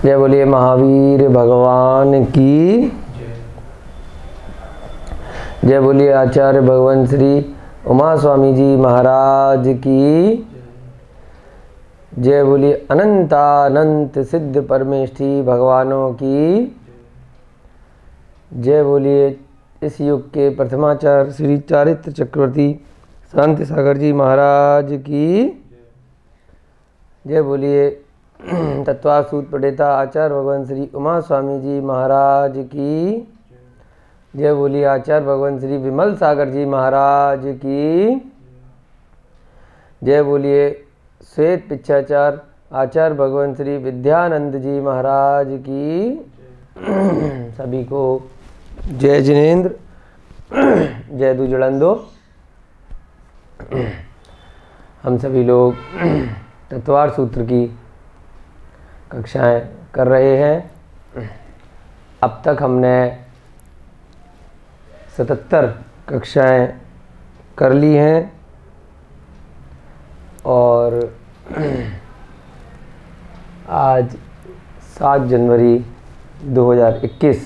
जय बोलिए महावीर भगवान की जय बोलिए आचार्य भगवान श्री उमा स्वामी जी महाराज की जय बोलिए अनंतानंत सिद्ध परमेष्ठी भगवानों की जय बोलिए इस युग के प्रथमाचार्य श्री चारित्र चक्रवर्ती शांति सागर जी महाराज की जय बोलिए तत्वासूत प्रणेता आचार्य भगवान श्री उमा स्वामी जी महाराज की जय बोलिए आचार्य भगवान श्री विमल सागर जी महाराज की जय बोलिए श्वेत पिच्छाचार आचार्य भगवान श्री विद्यानंद जी महाराज की सभी को जय जिनेन्द्र जय दुजड़ंदो। हम सभी लोग तत्वार सूत्र की कक्षाएं कर रहे हैं। अब तक हमने 77 कक्षाएं कर ली हैं और आज 7 जनवरी 2021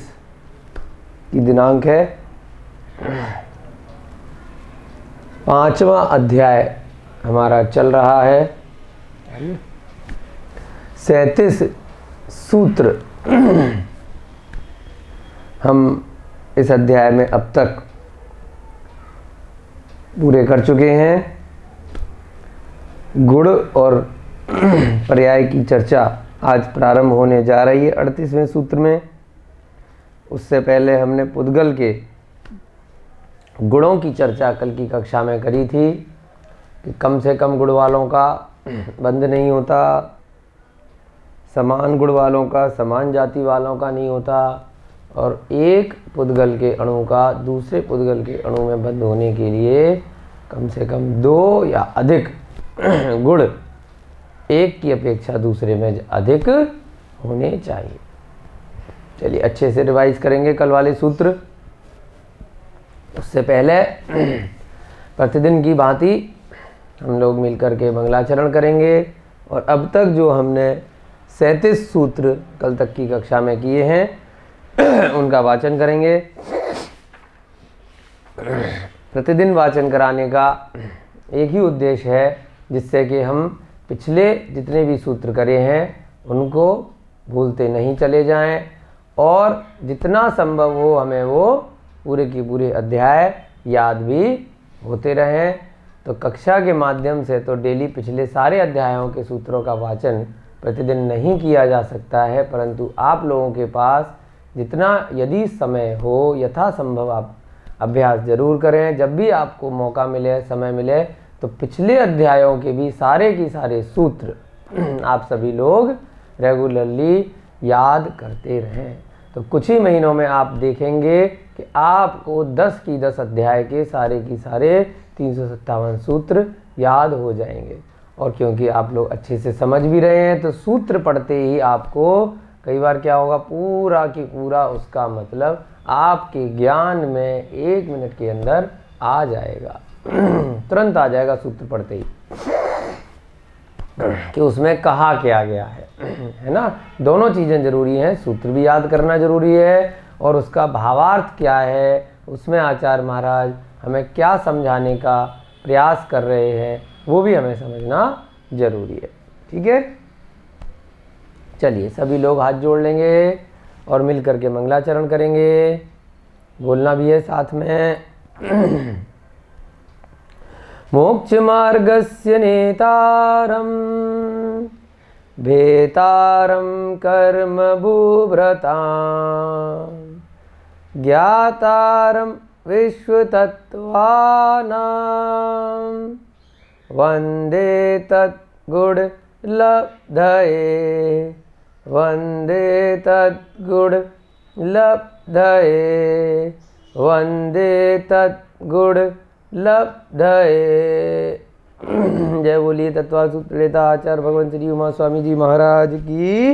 की दिनांक है। 5वां अध्याय हमारा चल रहा है। 37 सूत्र हम इस अध्याय में अब तक पूरे कर चुके हैं। गुण और पर्याय की चर्चा आज प्रारंभ होने जा रही है 38वें सूत्र में। उससे पहले हमने पुद्गल के गुणों की चर्चा कल की कक्षा में करी थी कि कम से कम गुण वालों का बंध नहीं होता, समान गुण वालों का समान जाति वालों का नहीं होता, और एक पुद्गल के अणु का दूसरे पुद्गल के अणु में बंध होने के लिए कम से कम 2 या अधिक गुण एक की अपेक्षा दूसरे में अधिक होने चाहिए। चलिए अच्छे से रिवाइज करेंगे कल वाले सूत्र। उससे पहले प्रतिदिन की भांति हम लोग मिलकर के मंगलाचरण करेंगे और अब तक जो हमने 37 सूत्र कल तक की कक्षा में किए हैं उनका वाचन करेंगे। प्रतिदिन वाचन कराने का एक ही उद्देश्य है जिससे कि हम पिछले जितने भी सूत्र करे हैं उनको भूलते नहीं चले जाएं और जितना संभव हो हमें वो पूरे की पूरे अध्याय याद भी होते रहें। तो कक्षा के माध्यम से तो डेली पिछले सारे अध्यायों के सूत्रों का वाचन प्रतिदिन नहीं किया जा सकता है, परंतु आप लोगों के पास जितना यदि समय हो यथासंभव आप अभ्यास जरूर करें। जब भी आपको मौका मिले समय मिले तो पिछले अध्यायों के भी सारे की सारे सूत्र आप सभी लोग रेगुलरली याद करते रहें। तो कुछ ही महीनों में आप देखेंगे कि आपको 10 की 10 अध्याय के सारे की सारे 357 सूत्र याद हो जाएंगे। और क्योंकि आप लोग अच्छे से समझ भी रहे हैं तो सूत्र पढ़ते ही आपको कई बार क्या होगा पूरा की पूरा उसका मतलब आपके ज्ञान में 1 मिनट के अंदर आ जाएगा तुरंत आ जाएगा सूत्र पढ़ते ही कि उसमें कहा क्या गया है ना। दोनों चीज़ें ज़रूरी हैं, सूत्र भी याद करना ज़रूरी है और उसका भावार्थ क्या है, उसमें आचार्य महाराज हमें क्या समझाने का प्रयास कर रहे हैं वो भी हमें समझना ज़रूरी है। ठीक है, चलिए सभी लोग हाथ जोड़ लेंगे और मिल करके मंगलाचरण करेंगे। बोलना भी है साथ में। मोक्ष मार्गस्य नेतारं भेतारं कर्म भूभृतां ज्ञातारं विश्वतत्त्वानां वन्दे तद्गुणलब्धये वन्दे तद्गुणलब्धये वन्दे तद्गुणलब्धये। जय बोलिए तत्वासूत्र प्रणेता आचार्य भगवान श्री उमा स्वामी जी महाराज की।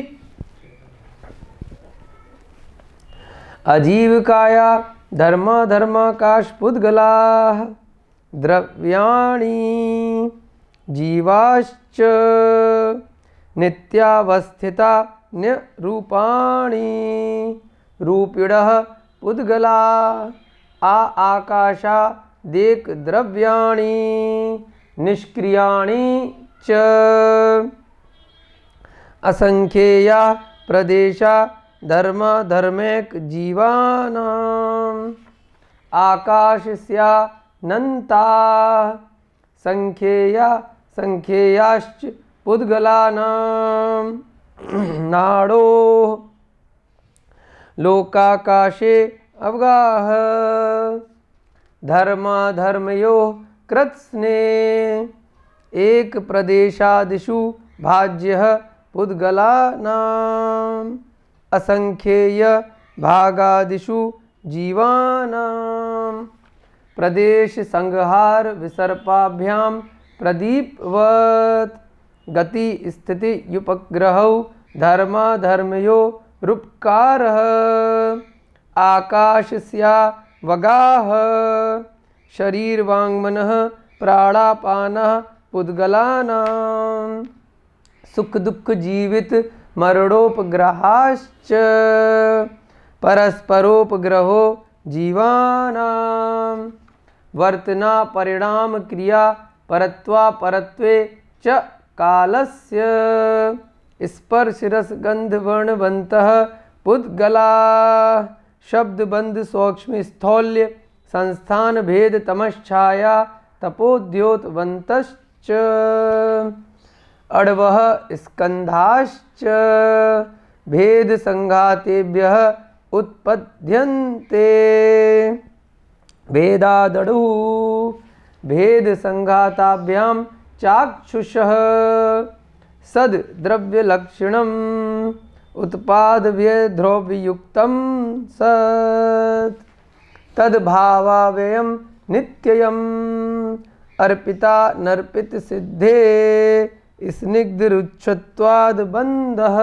अजीविकाया धर्म धर्म काशपुद्गला द्रव्याणि जीवाश्च नित्यावस्थिता रूपाणि रूपिणः पुद्गला आकाशा देक द्रव्याणि निष्क्रियाणि च असंख्येया प्रदेशा धर्म धर्मेक जीवानाम् आकाशस्यानन्ता संख्येया संख्येयाश्च पुद्गलानां नाडो लोकाकाशे अवगाह धर्मयो कृत्स्ने एक प्रदेशादिषु भाज्यः पुद्गलानाम् असंख्येय भागादिषु जीवानां प्रदेश संहार विसर्पाभ्यां प्रदीपवत् गति स्थिति युपग्रहौ धर्मयो रूपकारः आकाशस्या वगाह शरीरवाङ्मनः प्राणापानः पुद्गलानां सुख दुख जीवित मरणोपग्रहाश्च परस्परोपग्रहो जीवानां वर्तना परिणाम क्रिया परत्वा परत्वे च कालस्य स्पर्श रस गंध वर्णवन्तः पुद्गला शब्द बंध सूक्ष्म स्थौल्य संस्थान भेद तमश्छाया तपोद्योतवन्तश्च अड़वः स्कंधाश्च भेद संघातेभ्यः उत्पद्यन्ते भेदादडु भेद संघाताभ्यां चाक्षुषः सद द्रव्य लक्षणम उत्पाद व्यय द्रव्ययुक्तम सत् तद्भावाव्ययम नित्ययम अर्पिता नर्पित सिद्धे स्निग्ध रुच्छत्वाद बंधः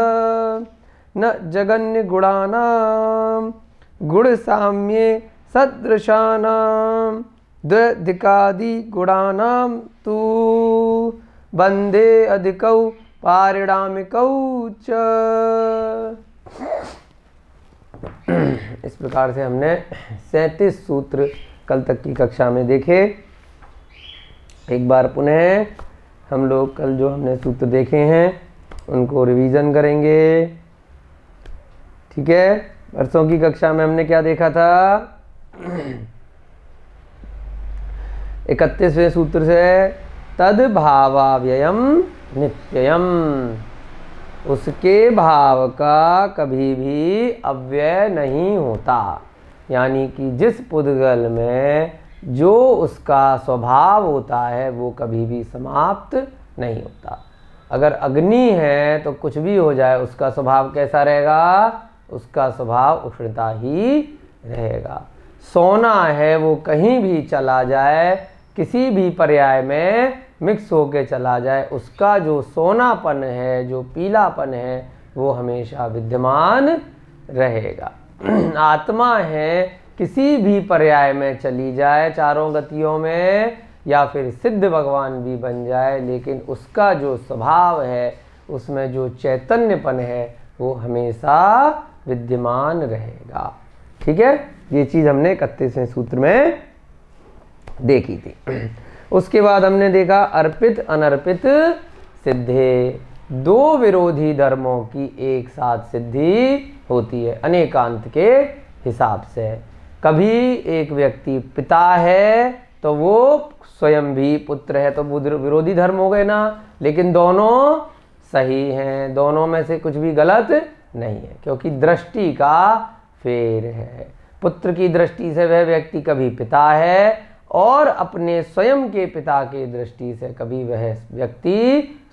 न जगन्य गुणानां गुण साम्ये सदृशानां द्वधिकादि गुणानां तु बंधे अधिकौ पारिणामिकौ च। इस प्रकार से हमने 37 सूत्र कल तक की कक्षा में देखे। एक बार पुनः हम लोग कल जो हमने सूत्र देखे हैं उनको रिवीजन करेंगे। ठीक है, परसों की कक्षा में हमने क्या देखा था? 31वें सूत्र से तद्भावाव्ययम नित्ययम, उसके भाव का कभी भी अव्यय नहीं होता। यानी कि जिस पुद्गल में जो उसका स्वभाव होता है वो कभी भी समाप्त नहीं होता। अगर अग्नि है तो कुछ भी हो जाए उसका स्वभाव कैसा रहेगा? उसका स्वभाव उष्णता ही रहेगा। सोना है वो कहीं भी चला जाए, किसी भी पर्याय में मिक्स होके चला जाए, उसका जो सोनापन है, जो पीलापन है, वो हमेशा विद्यमान रहेगा। आत्मा है किसी भी पर्याय में चली जाए, चारों गतियों में, या फिर सिद्ध भगवान भी बन जाए, लेकिन उसका जो स्वभाव है, उसमें जो चैतन्यपन है, वो हमेशा विद्यमान रहेगा। ठीक है, ये चीज़ हमने 31वें सूत्र में देखी थी। उसके बाद हमने देखा अर्पित अनर्पित सिद्धे, दो विरोधी धर्मों की एक साथ सिद्धि होती है अनेकांत के हिसाब से। कभी एक व्यक्ति पिता है तो वो स्वयं भी पुत्र है, तो विरोधी धर्म हो गए ना, लेकिन दोनों सही हैं, दोनों में से कुछ भी गलत नहीं है, क्योंकि दृष्टि का फेर है। पुत्र की दृष्टि से वह व्यक्ति कभी पिता है और अपने स्वयं के पिता की दृष्टि से कभी वह व्यक्ति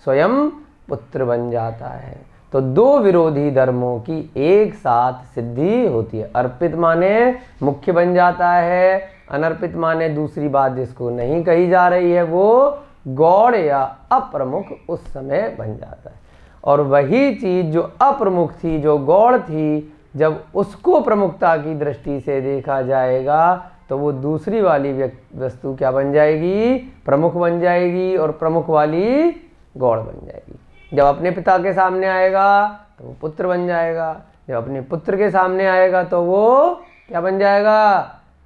स्वयं पुत्र बन जाता है। तो दो विरोधी धर्मों की एक साथ सिद्धि होती है। अर्पित माने मुख्य बन जाता है, अनर्पित माने दूसरी बात जिसको नहीं कही जा रही है वो गौड़ या अप्रमुख उस समय बन जाता है। और वही चीज़ जो अप्रमुख थी, जो गौड़ थी, जब उसको प्रमुखता की दृष्टि से देखा जाएगा तो वो दूसरी वाली वस्तु क्या बन जाएगी? प्रमुख बन जाएगी, और प्रमुख वाली गौड़ बन जाएगी। जब अपने पिता के सामने आएगा तो वो पुत्र बन जाएगा। जब अपने पुत्र के सामने आएगा तो वो क्या बन जाएगा,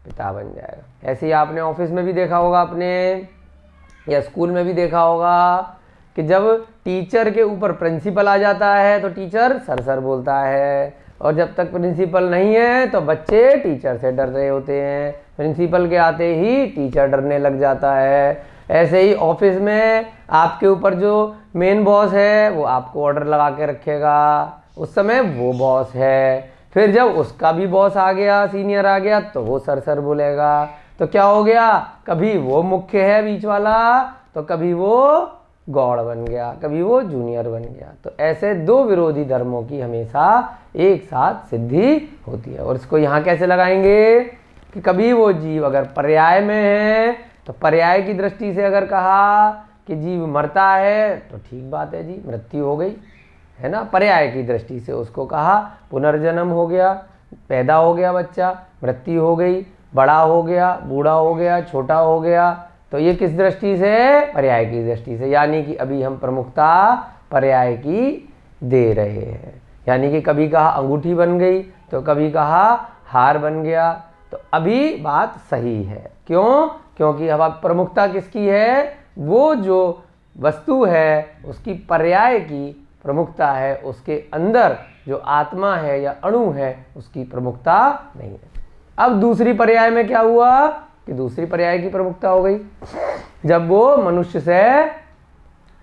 पिता बन जाएगा। ऐसे ही आपने ऑफिस में भी देखा होगा अपने, या स्कूल में भी देखा होगा कि जब टीचर के ऊपर प्रिंसिपल आ जाता है तो टीचर सर सर बोलता है, और जब तक प्रिंसिपल नहीं है तो बच्चे टीचर से डर रहे होते हैं, प्रिंसिपल के आते ही टीचर डरने लग जाता है। ऐसे ही ऑफिस में आपके ऊपर जो मेन बॉस है वो आपको ऑर्डर लगा के रखेगा, उस समय वो बॉस है। फिर जब उसका भी बॉस आ गया, सीनियर आ गया, तो वो सर सर बोलेगा। तो क्या हो गया, कभी वो मुख्य है बीच वाला, तो कभी वो गॉड बन गया, कभी वो जूनियर बन गया। तो ऐसे दो विरोधी धर्मों की हमेशा एक साथ सिद्धि होती है। और इसको यहाँ कैसे लगाएंगे कि कभी वो जीव अगर पर्याय में है तो पर्याय की दृष्टि से अगर कहा कि जीव मरता है तो ठीक बात है जी, मृत्यु हो गई है ना। पर्याय की दृष्टि से उसको कहा पुनर्जन्म हो गया, पैदा हो गया बच्चा, मृत्यु हो गई, बड़ा हो गया, बूढ़ा हो गया, छोटा हो गया। तो ये किस दृष्टि से, पर्याय की दृष्टि से। यानी कि अभी हम प्रमुखता पर्याय की दे रहे हैं। यानी कि कभी कहा अंगूठी बन गई तो कभी कहा हार बन गया, तो अभी बात सही है। क्यों, क्योंकि अब प्रमुखता किसकी है, वो जो वस्तु है उसकी पर्याय की प्रमुखता है, उसके अंदर जो आत्मा है या अणु है उसकी प्रमुखता नहीं है। अब दूसरी पर्याय में क्या हुआ कि दूसरी पर्याय की प्रमुखता हो गई जब वो मनुष्य से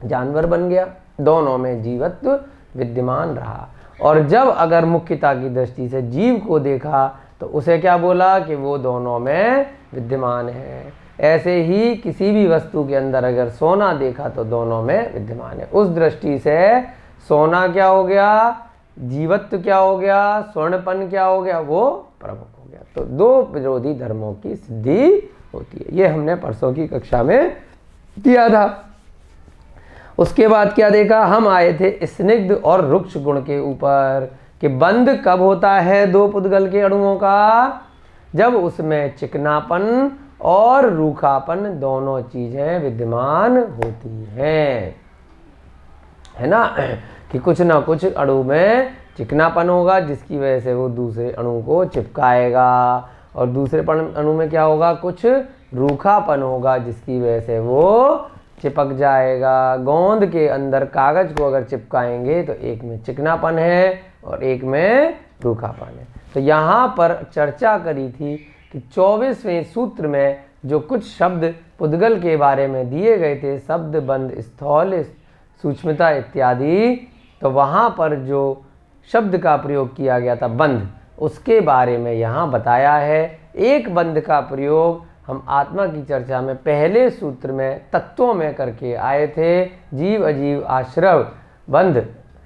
जानवर बन गया, दोनों में जीवत्व विद्यमान रहा। और जब अगर मुख्यता की दृष्टि से जीव को देखा तो उसे क्या बोला कि वो दोनों में विद्यमान है। ऐसे ही किसी भी वस्तु के अंदर अगर सोना देखा तो दोनों में विद्यमान है। उस दृष्टि से सोना क्या हो गया, जीवत्व क्या हो गया, स्वर्णपन क्या हो गया, वो प्रमुख हो गया। तो दो विरोधी धर्मों की सिद्धि होती है। ये हमने परसों की कक्षा में किया था। उसके बाद क्या देखा, हम आए थे स्निग्ध और रुक्ष गुण के ऊपर कि बंध कब होता है दो पुद्गल के अणुओं का, जब उसमें चिकनापन और रूखापन दोनों चीजें विद्यमान होती हैं, है ना। कि कुछ ना कुछ अणु में चिकनापन होगा जिसकी वजह से वो दूसरे अणु को चिपकाएगा, और दूसरे अणु में क्या होगा, कुछ रूखापन होगा जिसकी वजह से वो चिपक जाएगा। गोंद के अंदर कागज को अगर चिपकाएंगे तो एक में चिकनापन है और एक में रूखापन है। तो यहाँ पर चर्चा करी थी कि 24वें सूत्र में जो कुछ शब्द पुद्गल के बारे में दिए गए थे, शब्द, बंध, स्थौल, सूक्ष्मता इत्यादि, तो वहाँ पर जो शब्द का प्रयोग किया गया था बंध, उसके बारे में यहाँ बताया है। एक बंध का प्रयोग हम आत्मा की चर्चा में पहले सूत्र में तत्वों में करके आए थे, जीव अजीव आश्रव बंध,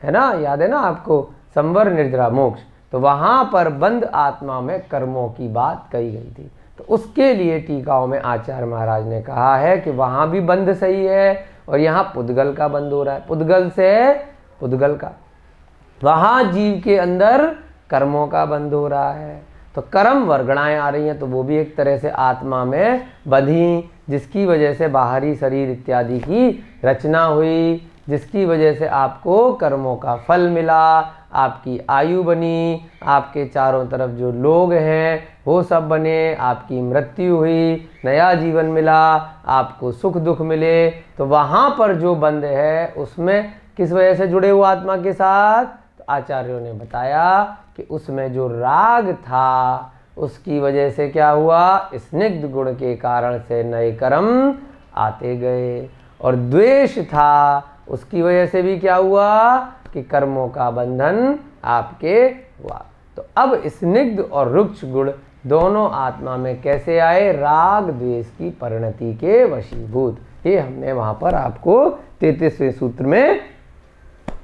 है ना, याद है ना आपको, संवर निर्जरा मोक्ष। तो वहाँ पर बंध आत्मा में कर्मों की बात कही गई थी। तो उसके लिए टीकाओं में आचार्य महाराज ने कहा है कि वहाँ भी बंध सही है और यहाँ पुद्गल का बंध हो रहा है, पुद्गल से पुद्गल का, वहाँ जीव के अंदर कर्मों का बंध हो रहा है। तो कर्म वर्गणाएं आ रही हैं, तो वो भी एक तरह से आत्मा में बधी, जिसकी वजह से बाहरी शरीर इत्यादि की रचना हुई, जिसकी वजह से आपको कर्मों का फल मिला, आपकी आयु बनी, आपके चारों तरफ जो लोग हैं वो सब बने, आपकी मृत्यु हुई, नया जीवन मिला, आपको सुख दुख मिले। तो वहाँ पर जो बंध है उसमें किस वजह से जुड़े हुए आत्मा के साथ, तो आचार्यों ने बताया कि उसमें जो राग था उसकी वजह से क्या हुआ, स्निग्ध गुण के कारण से नए कर्म आते गए, और द्वेष था उसकी वजह से भी क्या हुआ कि कर्मों का बंधन आपके हुआ। तो अब स्निग्ध और रुक्ष गुण दोनों आत्मा में कैसे आए, राग द्वेष की परिणति के वशीभूत। ये हमने वहां पर आपको 33वें सूत्र में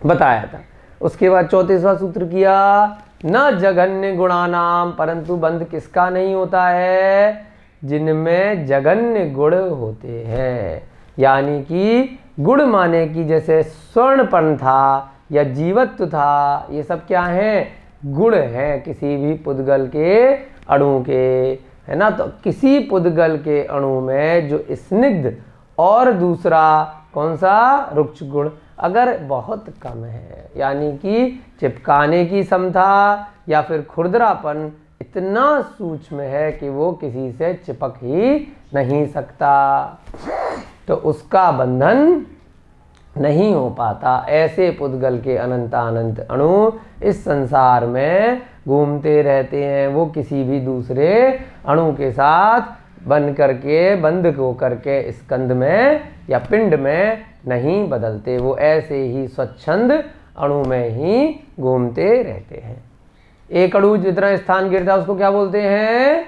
बताया था। उसके बाद 34वां सूत्र किया, न जघन्य गुणानाम, परंतु बंध किसका नहीं होता है, जिनमें जघन्य गुण होते हैं। यानी कि गुण माने कि जैसे स्वर्णपन था या जीवत्व था, ये सब क्या हैं, गुण हैं किसी भी पुद्गल के अणु के, है ना। तो किसी पुद्गल के अणु में जो स्निग्ध और दूसरा कौन सा, रुक्ष गुण, अगर बहुत कम है, यानी कि चिपकाने की क्षमता या फिर खुरदरापन इतना सूक्ष्म है कि वो किसी से चिपक ही नहीं सकता, तो उसका बंधन नहीं हो पाता। ऐसे पुद्गल के अनंतानंत अणु इस संसार में घूमते रहते हैं, वो किसी भी दूसरे अणु के साथ बंध को करके स्कंद में या पिंड में नहीं बदलते, वो ऐसे ही स्वच्छंद अणु में ही घूमते रहते हैं। एक अणु जितना स्थान घेरता है उसको क्या बोलते हैं?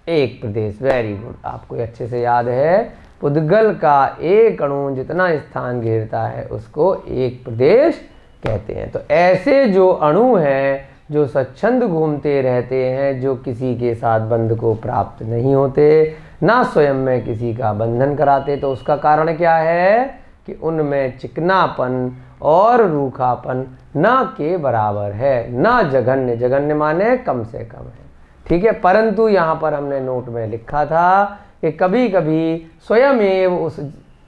एक प्रदेश। वेरी गुड, आपको अच्छे से याद है। पुद्गल का एक अणु जितना स्थान घेरता है उसको एक प्रदेश कहते हैं। तो ऐसे जो अणु हैं जो स्वच्छंद घूमते रहते हैं, जो किसी के साथ बंध को प्राप्त नहीं होते, ना स्वयं में किसी का बंधन कराते, तो उसका कारण क्या है कि उनमें चिकनापन और रूखापन न के बराबर है, न जघन्य। जघन्य माने कम से कम है, ठीक है। परंतु यहाँ पर हमने नोट में लिखा था कि कभी कभी स्वयं एव उस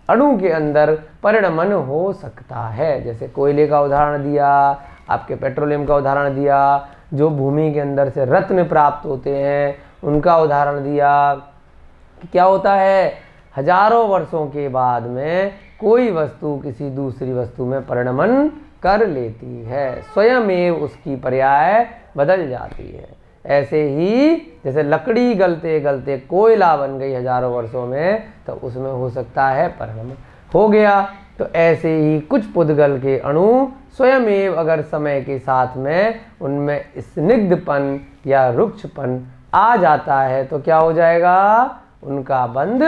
अणु के अंदर परिणमन हो सकता है। जैसे कोयले का उदाहरण दिया, आपके पेट्रोलियम का उदाहरण दिया, जो भूमि के अंदर से रत्न प्राप्त होते हैं उनका उदाहरण दिया। क्या होता है, हजारों वर्षों के बाद में कोई वस्तु किसी दूसरी वस्तु में परिणमन कर लेती है, स्वयं एव उसकी पर्याय बदल जाती है। ऐसे ही जैसे लकड़ी गलते गलते कोयला बन गई हजारों वर्षों में, तो उसमें हो सकता है परिणमन हो गया। तो ऐसे ही कुछ पुद्गल के अणु स्वयं एव अगर समय के साथ में उनमें स्निग्धपन या रुक्षपन आ जाता है तो क्या हो जाएगा, उनका बंध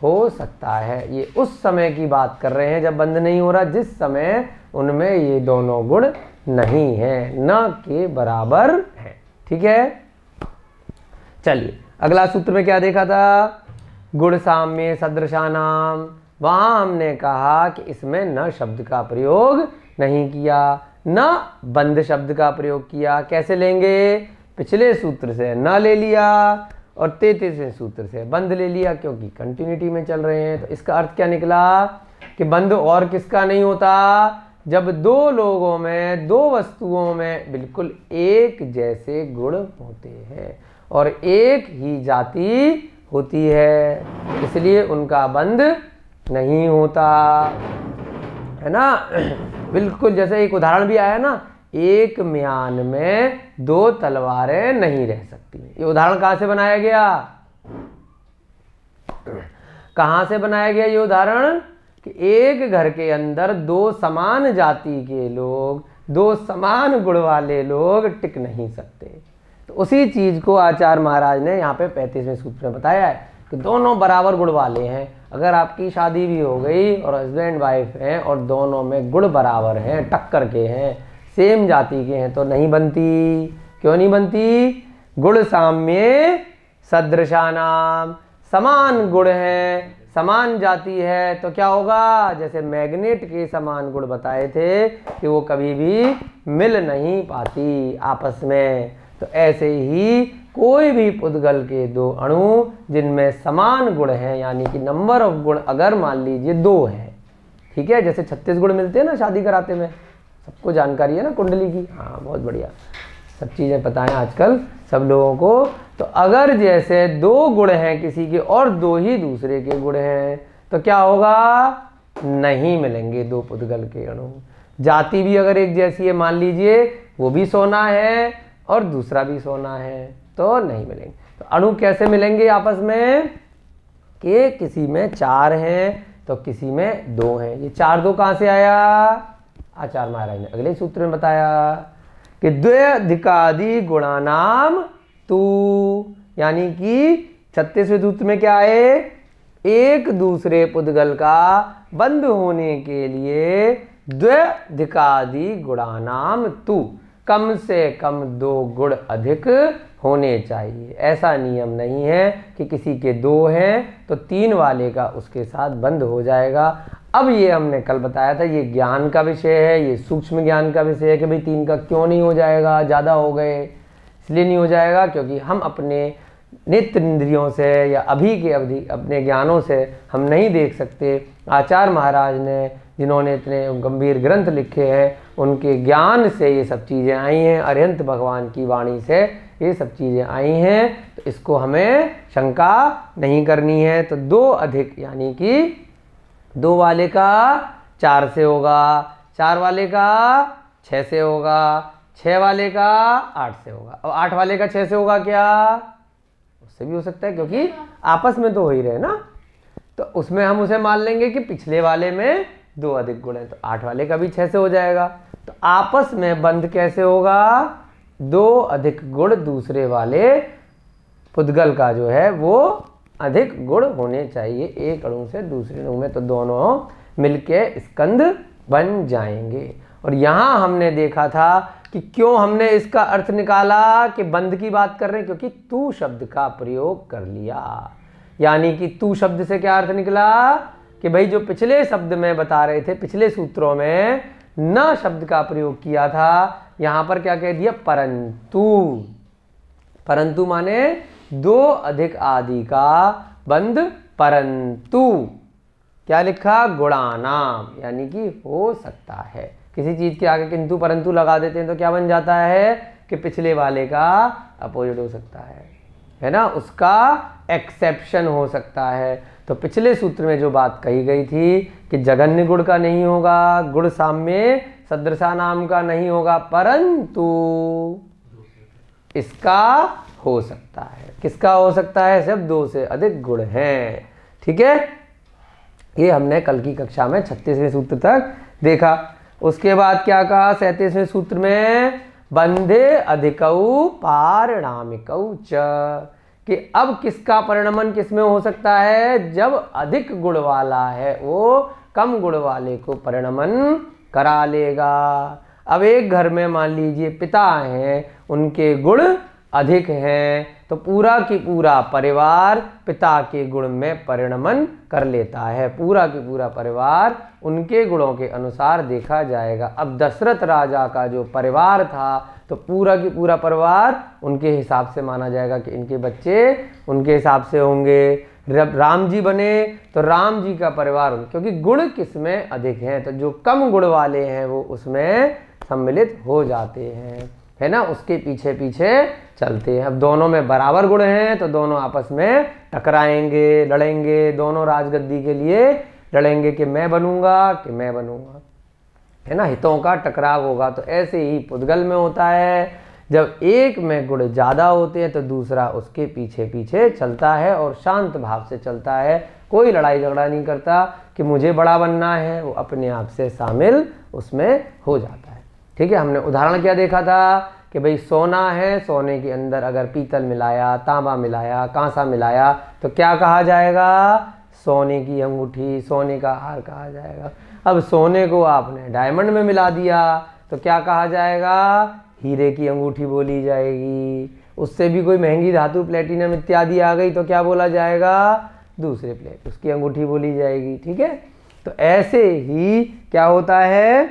हो सकता है। ये उस समय की बात कर रहे हैं जब बंध नहीं हो रहा, जिस समय उनमें ये दोनों गुण नहीं है, न के बराबर है, ठीक है। चलिए अगला सूत्र में क्या देखा था, गुण साम्य सदृशानाम। वहां हमने कहा कि इसमें न शब्द का प्रयोग नहीं किया, न बंध शब्द का प्रयोग किया। कैसे लेंगे, पिछले सूत्र से न ले लिया और 33वें सूत्र से बंध ले लिया, क्योंकि कंटिन्यूटी में चल रहे हैं। तो इसका अर्थ क्या निकला कि बंध और किसका नहीं होता, जब दो लोगों में, दो वस्तुओं में बिल्कुल एक जैसे गुण होते हैं और एक ही जाति होती है, इसलिए उनका बंध नहीं होता है ना। बिल्कुल जैसे एक उदाहरण भी आया ना, एक म्यान में दो तलवारें नहीं रह सकती। ये उदाहरण कहाँ से बनाया गया, कहाँ से बनाया गया ये उदाहरण, कि एक घर के अंदर दो समान जाति के लोग, दो समान गुण वाले लोग टिक नहीं सकते। तो उसी चीज को आचार्य महाराज ने यहाँ पे 35वें सूत्र में बताया है कि दोनों बराबर गुण वाले हैं। अगर आपकी शादी भी हो गई और हस्बैंड वाइफ हैं और दोनों में गुण बराबर हैं, टक्कर के हैं, सेम जाति के हैं, तो नहीं बनती। क्यों नहीं बनती, गुण साम्य सदृशानाम, समान गुण है, समान जाति है, तो क्या होगा, जैसे मैग्नेट के समान गुण बताए थे कि वो कभी भी मिल नहीं पाती आपस में। तो ऐसे ही कोई भी पुद्गल के दो अणु जिनमें समान गुण हैं, यानी कि नंबर ऑफ गुण अगर मान लीजिए 2 है, ठीक है, जैसे 36 गुण मिलते हैं ना शादी कराते में, सबको जानकारी है ना कुंडली की, हाँ बहुत बढ़िया, सब चीज़ें पता है आजकल सब लोगों को। तो अगर जैसे 2 गुण हैं किसी के और 2 ही दूसरे के गुण हैं, तो क्या होगा, नहीं मिलेंगे 2 पुद्गल के अणु। जाति भी अगर एक जैसी है, मान लीजिए वो भी सोना है और दूसरा भी सोना है, तो नहीं मिलेंगे। तो अणु कैसे मिलेंगे आपस में, कि किसी में 4 हैं तो किसी में 2 हैं। ये 4 2 कहाँ से आया, आचार्य महाराज ने अगले सूत्र में बताया कि द्व्यधिकादि गुणानाम तू, यानी कि 36वें सूत्र में क्या है, एक दूसरे पुद्गल का बंध होने के लिए द्व्यधिकादि गुणानाम तू, कम से कम 2 गुण अधिक होने चाहिए। ऐसा नियम नहीं है कि किसी के 2 हैं तो 3 वाले का उसके साथ बंध हो जाएगा। अब ये हमने कल बताया था, ये ज्ञान का विषय है, ये सूक्ष्म ज्ञान का विषय है कि भाई 3 का क्यों नहीं हो जाएगा, ज़्यादा हो गए इसलिए नहीं हो जाएगा क्योंकि हम अपने नेत्र इंद्रियों से या अभी के अवधि अपने ज्ञानों से हम नहीं देख सकते। आचार्य महाराज ने जिन्होंने इतने गंभीर ग्रंथ लिखे हैं, उनके ज्ञान से ये सब चीज़ें आई हैं, अरिहंत भगवान की वाणी से ये सब चीज़ें आई हैं। तो इसको हमें शंका नहीं करनी है। तो 2 अधिक यानी कि 2 वाले का 4 से होगा, 4 वाले का 6 से होगा, 6 वाले का 8 से होगा। और 8 वाले का 6 से होगा क्या? उससे भी हो सकता है, क्योंकि आपस में तो हो ही रहे ना। तो उसमें हम उसे मान लेंगे कि पिछले वाले में 2 अधिक गुण है, तो 8 वाले का भी 6 से हो जाएगा। तो आपस में बंध कैसे होगा? 2 अधिक गुण दूसरे वाले पुद्गल का जो है वो अधिक गुण होने चाहिए एक अणु से दूसरे अणु में, तो दोनों मिलके स्कंद बन जाएंगे। और यहाँ हमने देखा था कि क्यों हमने इसका अर्थ निकाला कि बंध की बात कर रहे हैं, क्योंकि तू शब्द का प्रयोग कर लिया। यानी कि तू शब्द से क्या अर्थ निकला कि भाई जो पिछले शब्द में बता रहे थे, पिछले सूत्रों में न शब्द का प्रयोग किया था, यहाँ पर क्या कह दिया? परंतु। परंतु माने 2 अधिक आदि का बंध परंतु क्या लिखा? गुणानाम, यानी कि हो सकता है। किसी चीज के आगे किंतु परंतु लगा देते हैं तो क्या बन जाता है कि पिछले वाले का अपोजिट हो सकता है ना, उसका एक्सेप्शन हो सकता है। तो पिछले सूत्र में जो बात कही गई थी कि जघन्य गुण का नहीं होगा, गुण साम्य सदृशा नाम का नहीं होगा, परंतु इसका हो सकता है। किसका हो सकता है? सब 2 से अधिक गुण हैं। ठीक है, ये हमने कल की कक्षा में 36वें सूत्र तक देखा। उसके बाद क्या कहा 37वें सूत्र में? बंधे अधिकौ पारिणामिकौ च, कि अब किसका परिणमन किस में हो सकता है? जब अधिक गुण वाला है वो कम गुण वाले को परिणमन करा लेगा। अब एक घर में मान लीजिए पिता हैं, उनके गुण अधिक हैं, तो पूरा की पूरा परिवार पिता के गुण में परिणमन कर लेता है। पूरा की पूरा परिवार उनके गुणों के अनुसार देखा जाएगा। अब दशरथ राजा का जो परिवार था, तो पूरा की पूरा परिवार उनके हिसाब से माना जाएगा कि इनके बच्चे उनके हिसाब से होंगे। राम जी बने तो राम जी का परिवार, क्योंकि गुण किसमें अधिक हैं, तो जो कम गुण वाले हैं वो उसमें सम्मिलित हो जाते हैं, है ना, उसके पीछे पीछे चलते हैं। अब दोनों में बराबर गुण हैं तो दोनों आपस में टकराएंगे, लड़ेंगे, दोनों राजगद्दी के लिए लड़ेंगे कि मैं बनूंगा कि मैं बनूंगा, है ना, हितों का टकराव होगा। तो ऐसे ही पुद्गल में होता है, जब एक में गुण ज़्यादा होते हैं तो दूसरा उसके पीछे पीछे चलता है और शांत भाव से चलता है, कोई लड़ाई झगड़ा नहीं करता कि मुझे बड़ा बनना है, वो अपने आप से शामिल उसमें हो जाता है। ठीक है, हमने उदाहरण क्या देखा था कि भाई सोना है, सोने के अंदर अगर पीतल मिलाया, तांबा मिलाया, कांसा मिलाया तो क्या कहा जाएगा? सोने की अंगूठी, सोने का हार कहा जाएगा। अब सोने को आपने डायमंड में मिला दिया तो क्या कहा जाएगा? हीरे की अंगूठी बोली जाएगी। उससे भी कोई महंगी धातु प्लेटिनम इत्यादि आ गई तो क्या बोला जाएगा? दूसरे प्लेट उसकी अंगूठी बोली जाएगी। ठीक है, तो ऐसे ही क्या होता है,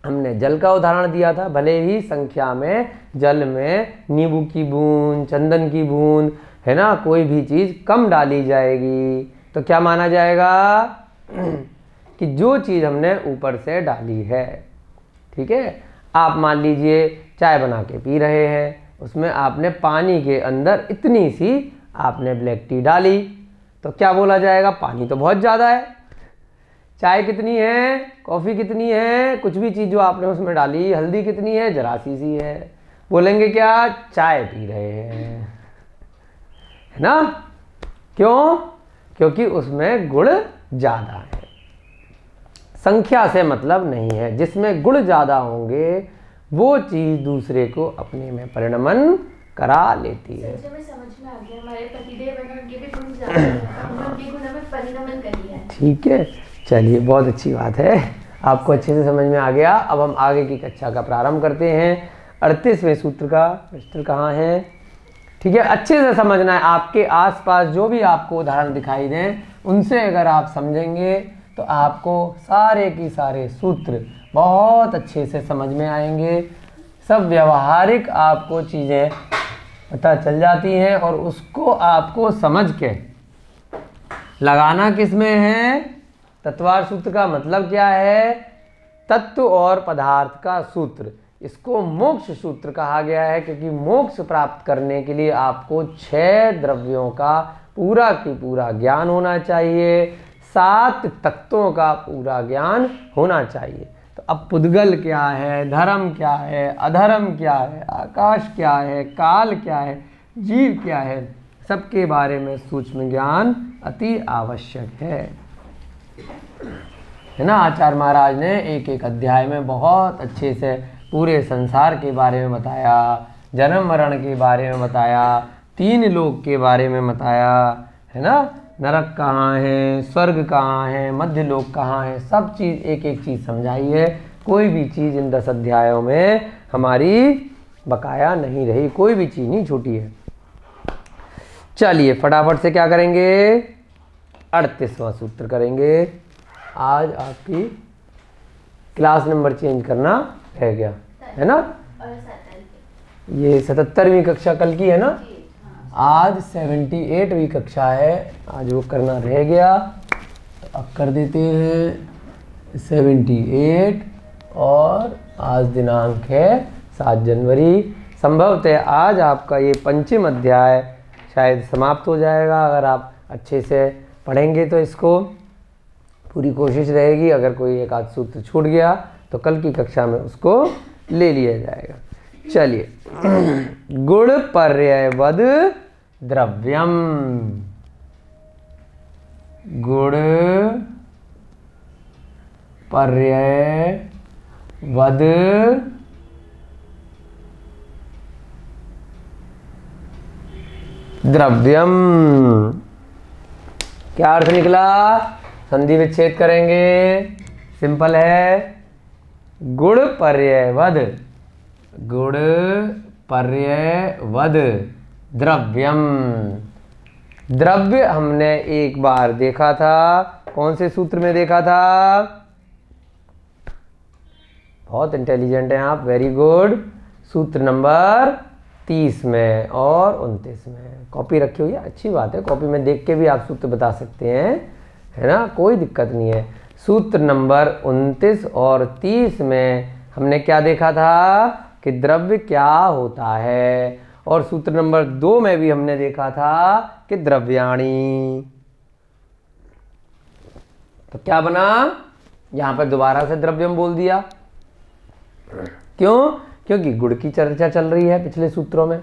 हमने जल का उदाहरण दिया था, भले ही संख्या में जल में नींबू की बूंद, चंदन की बूंद, है ना, कोई भी चीज़ कम डाली जाएगी तो क्या माना जाएगा कि जो चीज़ हमने ऊपर से डाली है। ठीक है, आप मान लीजिए चाय बना के पी रहे हैं, उसमें आपने पानी के अंदर इतनी सी आपने ब्लैक टी डाली तो क्या बोला जाएगा? पानी तो बहुत ज़्यादा है। चाय कितनी है, कॉफ़ी कितनी है, कुछ भी चीज़ जो आपने उसमें डाली, हल्दी कितनी है, जरा सी है, बोलेंगे क्या? चाय पी रहे हैं, है ना। क्यों? क्योंकि उसमें गुण ज़्यादा है। संख्या से मतलब नहीं है, जिसमें गुण ज़्यादा होंगे वो चीज़ दूसरे को अपने में परिणमन करा लेती है। समझ में आ गया, हमारे पतिदेव उनके भी गुण ज़्यादा हैं, उनके गुण में परिणमन करी है। ठीक है, चलिए बहुत अच्छी बात है, आपको अच्छे से समझ में आ गया। अब हम आगे की कक्षा का प्रारंभ करते हैं। 38वें सूत्र का प्रश्न कहाँ है? ठीक है, अच्छे से समझना है। आपके आसपास जो भी आपको उदाहरण दिखाई दें उनसे अगर आप समझेंगे तो आपको सारे की सारे सूत्र बहुत अच्छे से समझ में आएंगे। सब व्यवहारिक आपको चीज़ें पता चल जाती हैं और उसको आपको समझ के लगाना किस में है? तत्वार सूत्र का मतलब क्या है? तत्व और पदार्थ का सूत्र। इसको मोक्ष सूत्र कहा गया है क्योंकि मोक्ष प्राप्त करने के लिए आपको 6 द्रव्यों का पूरा की पूरा ज्ञान होना चाहिए, 7 तत्वों का पूरा ज्ञान होना चाहिए। तो अब पुद्गल क्या है, धर्म क्या है, अधर्म क्या है, आकाश क्या है, काल क्या है, जीव क्या है, सबके बारे में सूक्ष्म ज्ञान अति आवश्यक है ना। आचार्य महाराज ने एक एक अध्याय में बहुत अच्छे से पूरे संसार के बारे में बताया, जन्म मरण के बारे में बताया, 3 लोक के बारे में बताया, है ना। नरक कहाँ है, स्वर्ग कहाँ है, मध्य लोक कहाँ है, सब चीज़ एक एक चीज़ समझाई है। कोई भी चीज़ इन 10 अध्यायों में हमारी बकाया नहीं रही, कोई भी चीज़ नहीं छूटी है। चलिए फटाफट से क्या करेंगे, 38वां सूत्र करेंगे। आज आपकी क्लास नंबर चेंज करना रह गया है ना। ये 77वीं कक्षा कल की है ना, आज 78वीं कक्षा है, आज वो करना रह गया। तो अब कर देते हैं 78 और आज दिनांक है 7 जनवरी। संभवतः आज आपका ये 5वां अध्याय शायद समाप्त हो जाएगा अगर आप अच्छे से पढ़ेंगे तो इसको। पूरी कोशिश रहेगी, अगर कोई एक आध सूत्र छूट गया तो कल की कक्षा में उसको ले लिया जाएगा। चलिए गुण पर्ययवद द्रव्यम, गुण पर्ययवद द्रव्यम। क्या अर्थ निकला? संधि विच्छेद करेंगे, सिंपल है। गुण पर्ययवद, गुण पर्ययवद द्रव्यम। द्रव्य हमने एक बार देखा था, कौन से सूत्र में देखा था? बहुत इंटेलिजेंट हैं आप, वेरी गुड। सूत्र नंबर 30 में और 29 में कॉपी रखी हुई है, अच्छी बात है। कॉपी में देख के भी आप सूत्र बता सकते हैं, है ना, कोई दिक्कत नहीं है। सूत्र नंबर 29 और 30 में हमने क्या देखा था कि द्रव्य क्या होता है, और सूत्र नंबर 2 में भी हमने देखा था कि द्रव्याणि। तो क्या बना, यहां पर दोबारा से द्रव्यम बोल दिया। क्यों? क्योंकि गुण की चर्चा चल रही है, पिछले सूत्रों में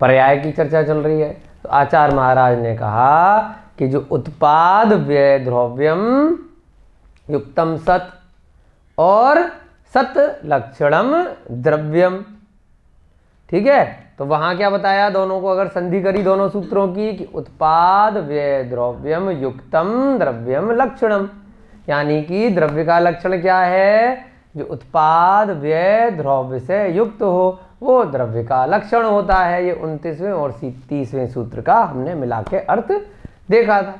पर्याय की चर्चा चल रही है। तो आचार्य महाराज ने कहा कि जो उत्पाद व्यय द्रव्यम युक्तम सत और सत लक्षणम द्रव्यम, ठीक है। तो वहां क्या बताया, दोनों को अगर संधि करी दोनों सूत्रों की कि उत्पाद व्यय द्रव्यम युक्तम द्रव्यम लक्षणम, यानी कि द्रव्य का लक्षण क्या है, जो उत्पाद व्यय द्रव्य से युक्त हो वो द्रव्य का लक्षण होता है। ये 29वें और 30वें सूत्र का हमने मिला के अर्थ देखा था।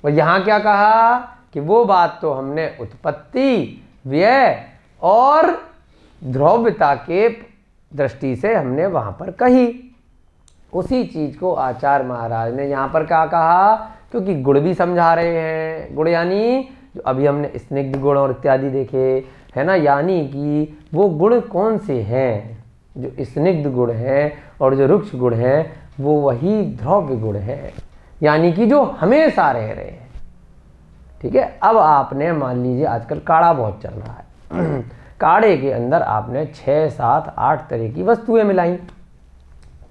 और यहाँ क्या कहा कि वो बात तो हमने उत्पत्ति व्यय और द्रव्यता के दृष्टि से हमने वहाँ पर कही। उसी चीज को आचार्य महाराज ने यहाँ पर क्या कहा, क्योंकि गुण भी समझा रहे हैं। गुण यानी जो अभी हमने स्निग्ध गुण और इत्यादि देखे, है ना, यानी कि वो गुण कौन से हैं, जो स्निग्ध गुण है और जो रुक्ष गुण है वो वही द्रव्य गुण है, यानी कि जो हमेशा रह रहे हैं। ठीक है। अब आपने मान लीजिए आजकल काढ़ा बहुत चल रहा है काढ़े के अंदर आपने 6, 7, 8 तरह की वस्तुएं मिलाई,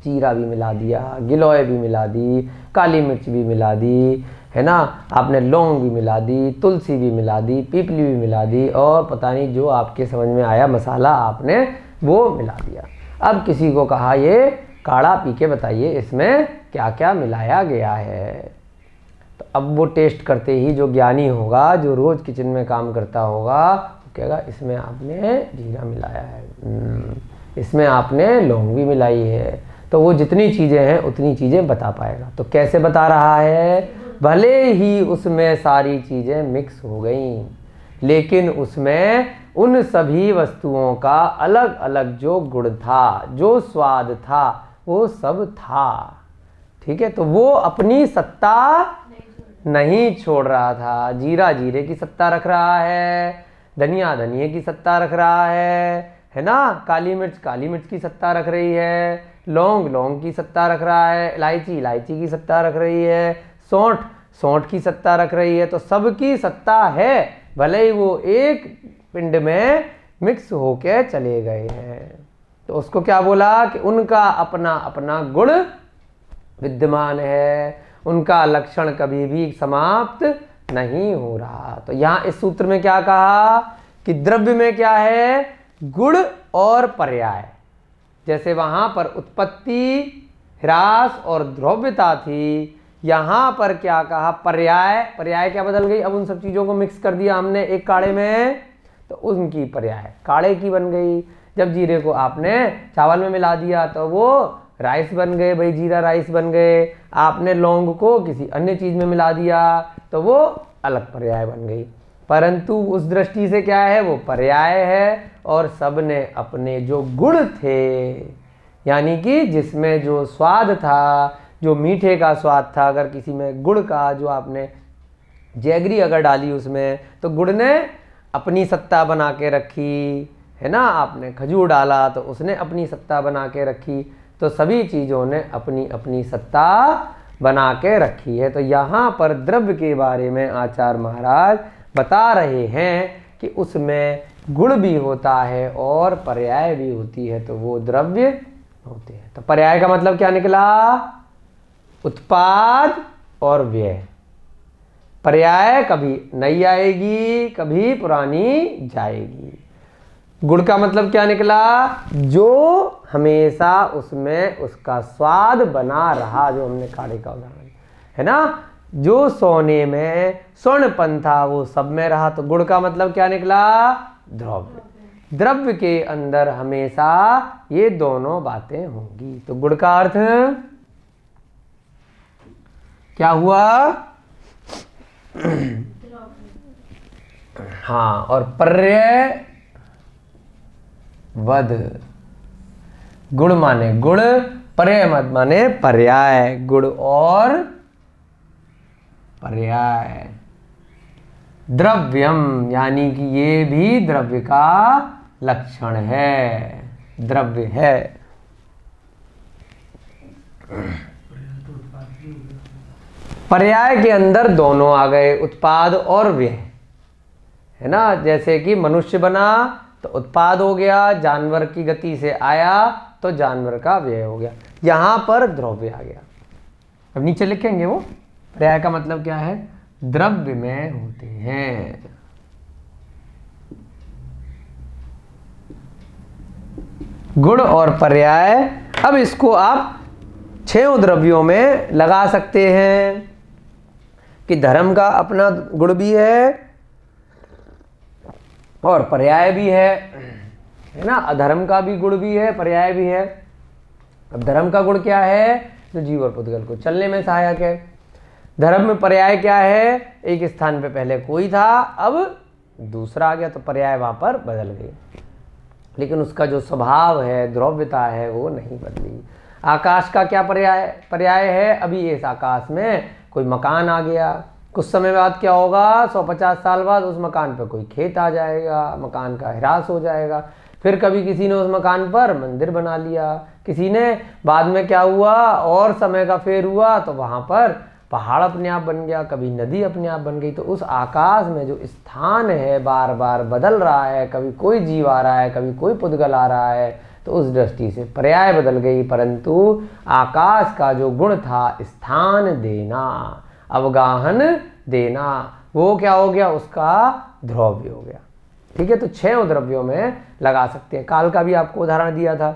जीरा भी मिला दिया, गिलोय भी मिला दी, काली मिर्च भी मिला दी, है ना, आपने लौंग भी मिला दी, तुलसी भी मिला दी, पीपली भी मिला दी, और पता नहीं जो आपके समझ में आया मसाला आपने वो मिला दिया। अब किसी को कहा ये काढ़ा पी के बताइए इसमें क्या क्या मिलाया गया है, तो अब वो टेस्ट करते ही जो ज्ञानी होगा, जो रोज किचन में काम करता होगा, वो कहेगा इसमें आपने जीरा मिलाया है, इसमें आपने लौंग भी मिलाई है। तो वो जितनी चीज़ें हैं उतनी चीज़ें बता पाएगा। तो कैसे बता रहा है, भले ही उसमें सारी चीज़ें मिक्स हो गई, लेकिन उसमें उन सभी वस्तुओं का अलग अलग जो गुण था, जो स्वाद था, वो सब था। ठीक है। तो वो अपनी सत्ता नहीं छोड़ रहा था। जीरा जीरे की सत्ता रख रहा है, धनिया धनिये की सत्ता रख रहा है ना, काली मिर्च की सत्ता रख रही है, लौंग लौंग की सत्ता रख रहा है, इलायची इलायची की सत्ता रख रही है, सौंठ सौंठ की सत्ता रख रही है। तो सबकी सत्ता है, भले ही वो एक पिंड में मिक्स होके चले गए हैं। तो उसको क्या बोला कि उनका अपना अपना गुण विद्यमान है, उनका लक्षण कभी भी समाप्त नहीं हो रहा। तो यहाँ इस सूत्र में क्या कहा कि द्रव्य में क्या है, गुण और पर्याय। जैसे वहां पर उत्पत्ति, ह्रास और द्रव्यता थी, यहां पर क्या कहा, पर्याय। पर्याय क्या बदल गई, अब उन सब चीजों को मिक्स कर दिया हमने एक काढ़े में, तो उनकी पर्याय काढ़े की बन गई। जब जीरे को आपने चावल में मिला दिया तो वो राइस बन गए, भाई जीरा राइस बन गए। आपने लौंग को किसी अन्य चीज में मिला दिया तो वो अलग पर्याय बन गई। परंतु उस दृष्टि से क्या है, वो पर्याय है और सबने अपने जो गुण थे, यानी कि जिसमें जो स्वाद था, जो मीठे का स्वाद था, अगर किसी में गुड़ का, जो आपने जैगरी अगर डाली उसमें, तो गुड़ ने अपनी सत्ता बना के रखी है ना, आपने खजूर डाला तो उसने अपनी सत्ता बना के रखी। तो सभी चीज़ों ने अपनी अपनी सत्ता बना के रखी है। तो यहाँ पर द्रव्य के बारे में आचार्य महाराज बता रहे हैं कि उसमें गुण भी होता है और पर्याय भी होती है, तो वो द्रव्य होते हैं। तो पर्याय का मतलब क्या निकला, उत्पाद और व्यय। पर्याय कभी नई आएगी, कभी पुरानी जाएगी। गुण का मतलब क्या निकला, जो हमेशा उसमें उसका स्वाद बना रहा, जो हमने काढ़े का उदाहरण है ना, जो सोने में स्वर्णपन था वो सब में रहा। तो गुण का मतलब क्या निकला, द्रव्य। द्रव्य के अंदर हमेशा ये दोनों बातें होंगी। तो गुण का अर्थ क्या हुआ, हाँ, और पर्याय वध। गुण माने गुण, पर्याय मत माने पर्याय। गुण और पर्याय। द्रव्यम यानी कि ये भी द्रव्य का लक्षण है, द्रव्य है। पर्याय के अंदर दोनों आ गए, उत्पाद और व्यय, है ना। जैसे कि मनुष्य बना तो उत्पाद हो गया, जानवर की गति से आया तो जानवर का व्यय हो गया, यहां पर द्रव्य आ गया। अब नीचे लिखेंगे वो पर्याय का मतलब क्या है, द्रव्य में होते हैं। गुण और पर्याय। अब इसको आप 6 द्रव्यों में लगा सकते हैं कि धर्म का अपना गुण भी है और पर्याय भी है ना। अधर्म का भी गुण भी है, पर्याय भी है। अब धर्म का गुण क्या है, जो जीव और पुद्गल को चलने में सहायक है। धर्म में पर्याय क्या है, एक स्थान पे पहले कोई था अब दूसरा आ गया, तो पर्याय वहां पर बदल गई, लेकिन उसका जो स्वभाव है, द्रव्यता है, वो नहीं बदली। आकाश का क्या पर्याय है, अभी इस आकाश में कोई मकान आ गया, कुछ समय बाद क्या होगा, 150 साल बाद उस मकान पर कोई खेत आ जाएगा, मकान का ह्रास हो जाएगा। फिर कभी किसी ने उस मकान पर मंदिर बना लिया, किसी ने बाद में क्या हुआ, और समय का फेर हुआ तो वहाँ पर पहाड़ अपने आप बन गया, कभी नदी अपने आप बन गई। तो उस आकाश में जो स्थान है बार बार बदल रहा है, कभी कोई जीव आ रहा है, कभी कोई पुद्गल आ रहा है, तो उस दृष्टि से पर्याय बदल गई। परंतु आकाश का जो गुण था, स्थान देना, अवगाहन देना, वो क्या हो गया, उसका द्रव्य हो गया। ठीक है, तो 6 द्रव्यों में लगा सकते हैं। काल का भी आपको उदाहरण दिया था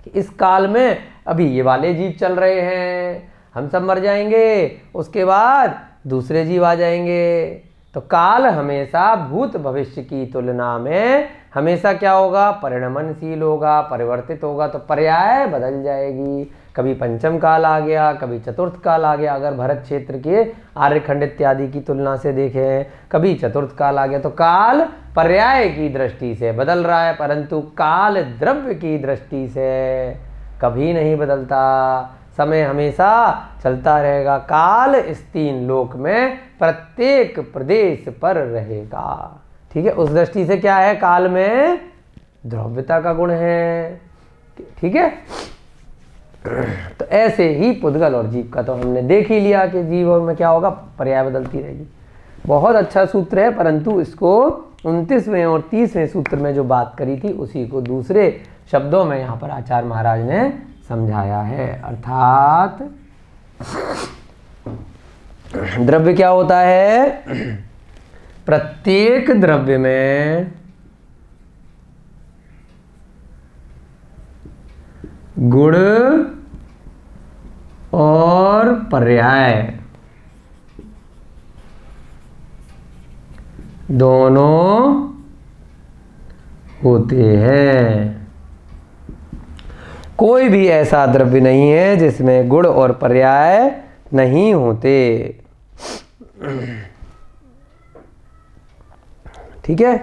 कि इस काल में अभी ये वाले जीव चल रहे हैं, हम सब मर जाएंगे, उसके बाद दूसरे जीव आ जाएंगे। तो काल हमेशा भूत भविष्य की तुलना में हमेशा क्या होगा, परिणमनशील होगा, परिवर्तित होगा। तो पर्याय बदल जाएगी, कभी पंचम काल आ गया, कभी चतुर्थ काल आ गया। अगर भरत क्षेत्र के आर्यखंड इत्यादि की तुलना से देखें, कभी चतुर्थ काल आ गया। तो काल पर्याय की दृष्टि से बदल रहा है, परंतु काल द्रव्य की दृष्टि से कभी नहीं बदलता। समय हमेशा चलता रहेगा, काल इस तीन लोक में प्रत्येक प्रदेश पर रहेगा। ठीक है, उस दृष्टि से क्या है, काल में द्रव्यता का गुण है। ठीक है, तो ऐसे ही पुद्गल और जीव का तो हमने देख ही लिया कि जीव में क्या होगा, पर्याय बदलती रहेगी। बहुत अच्छा सूत्र है, परंतु इसको 29वें और 30वें सूत्र में जो बात करी थी उसी को दूसरे शब्दों में यहाँ पर आचार्य महाराज ने समझाया है। अर्थात द्रव्य क्या होता है, प्रत्येक द्रव्य में गुण और पर्याय दोनों होते हैं। कोई भी ऐसा द्रव्य नहीं है जिसमें गुण और पर्याय नहीं होते। ठीक है,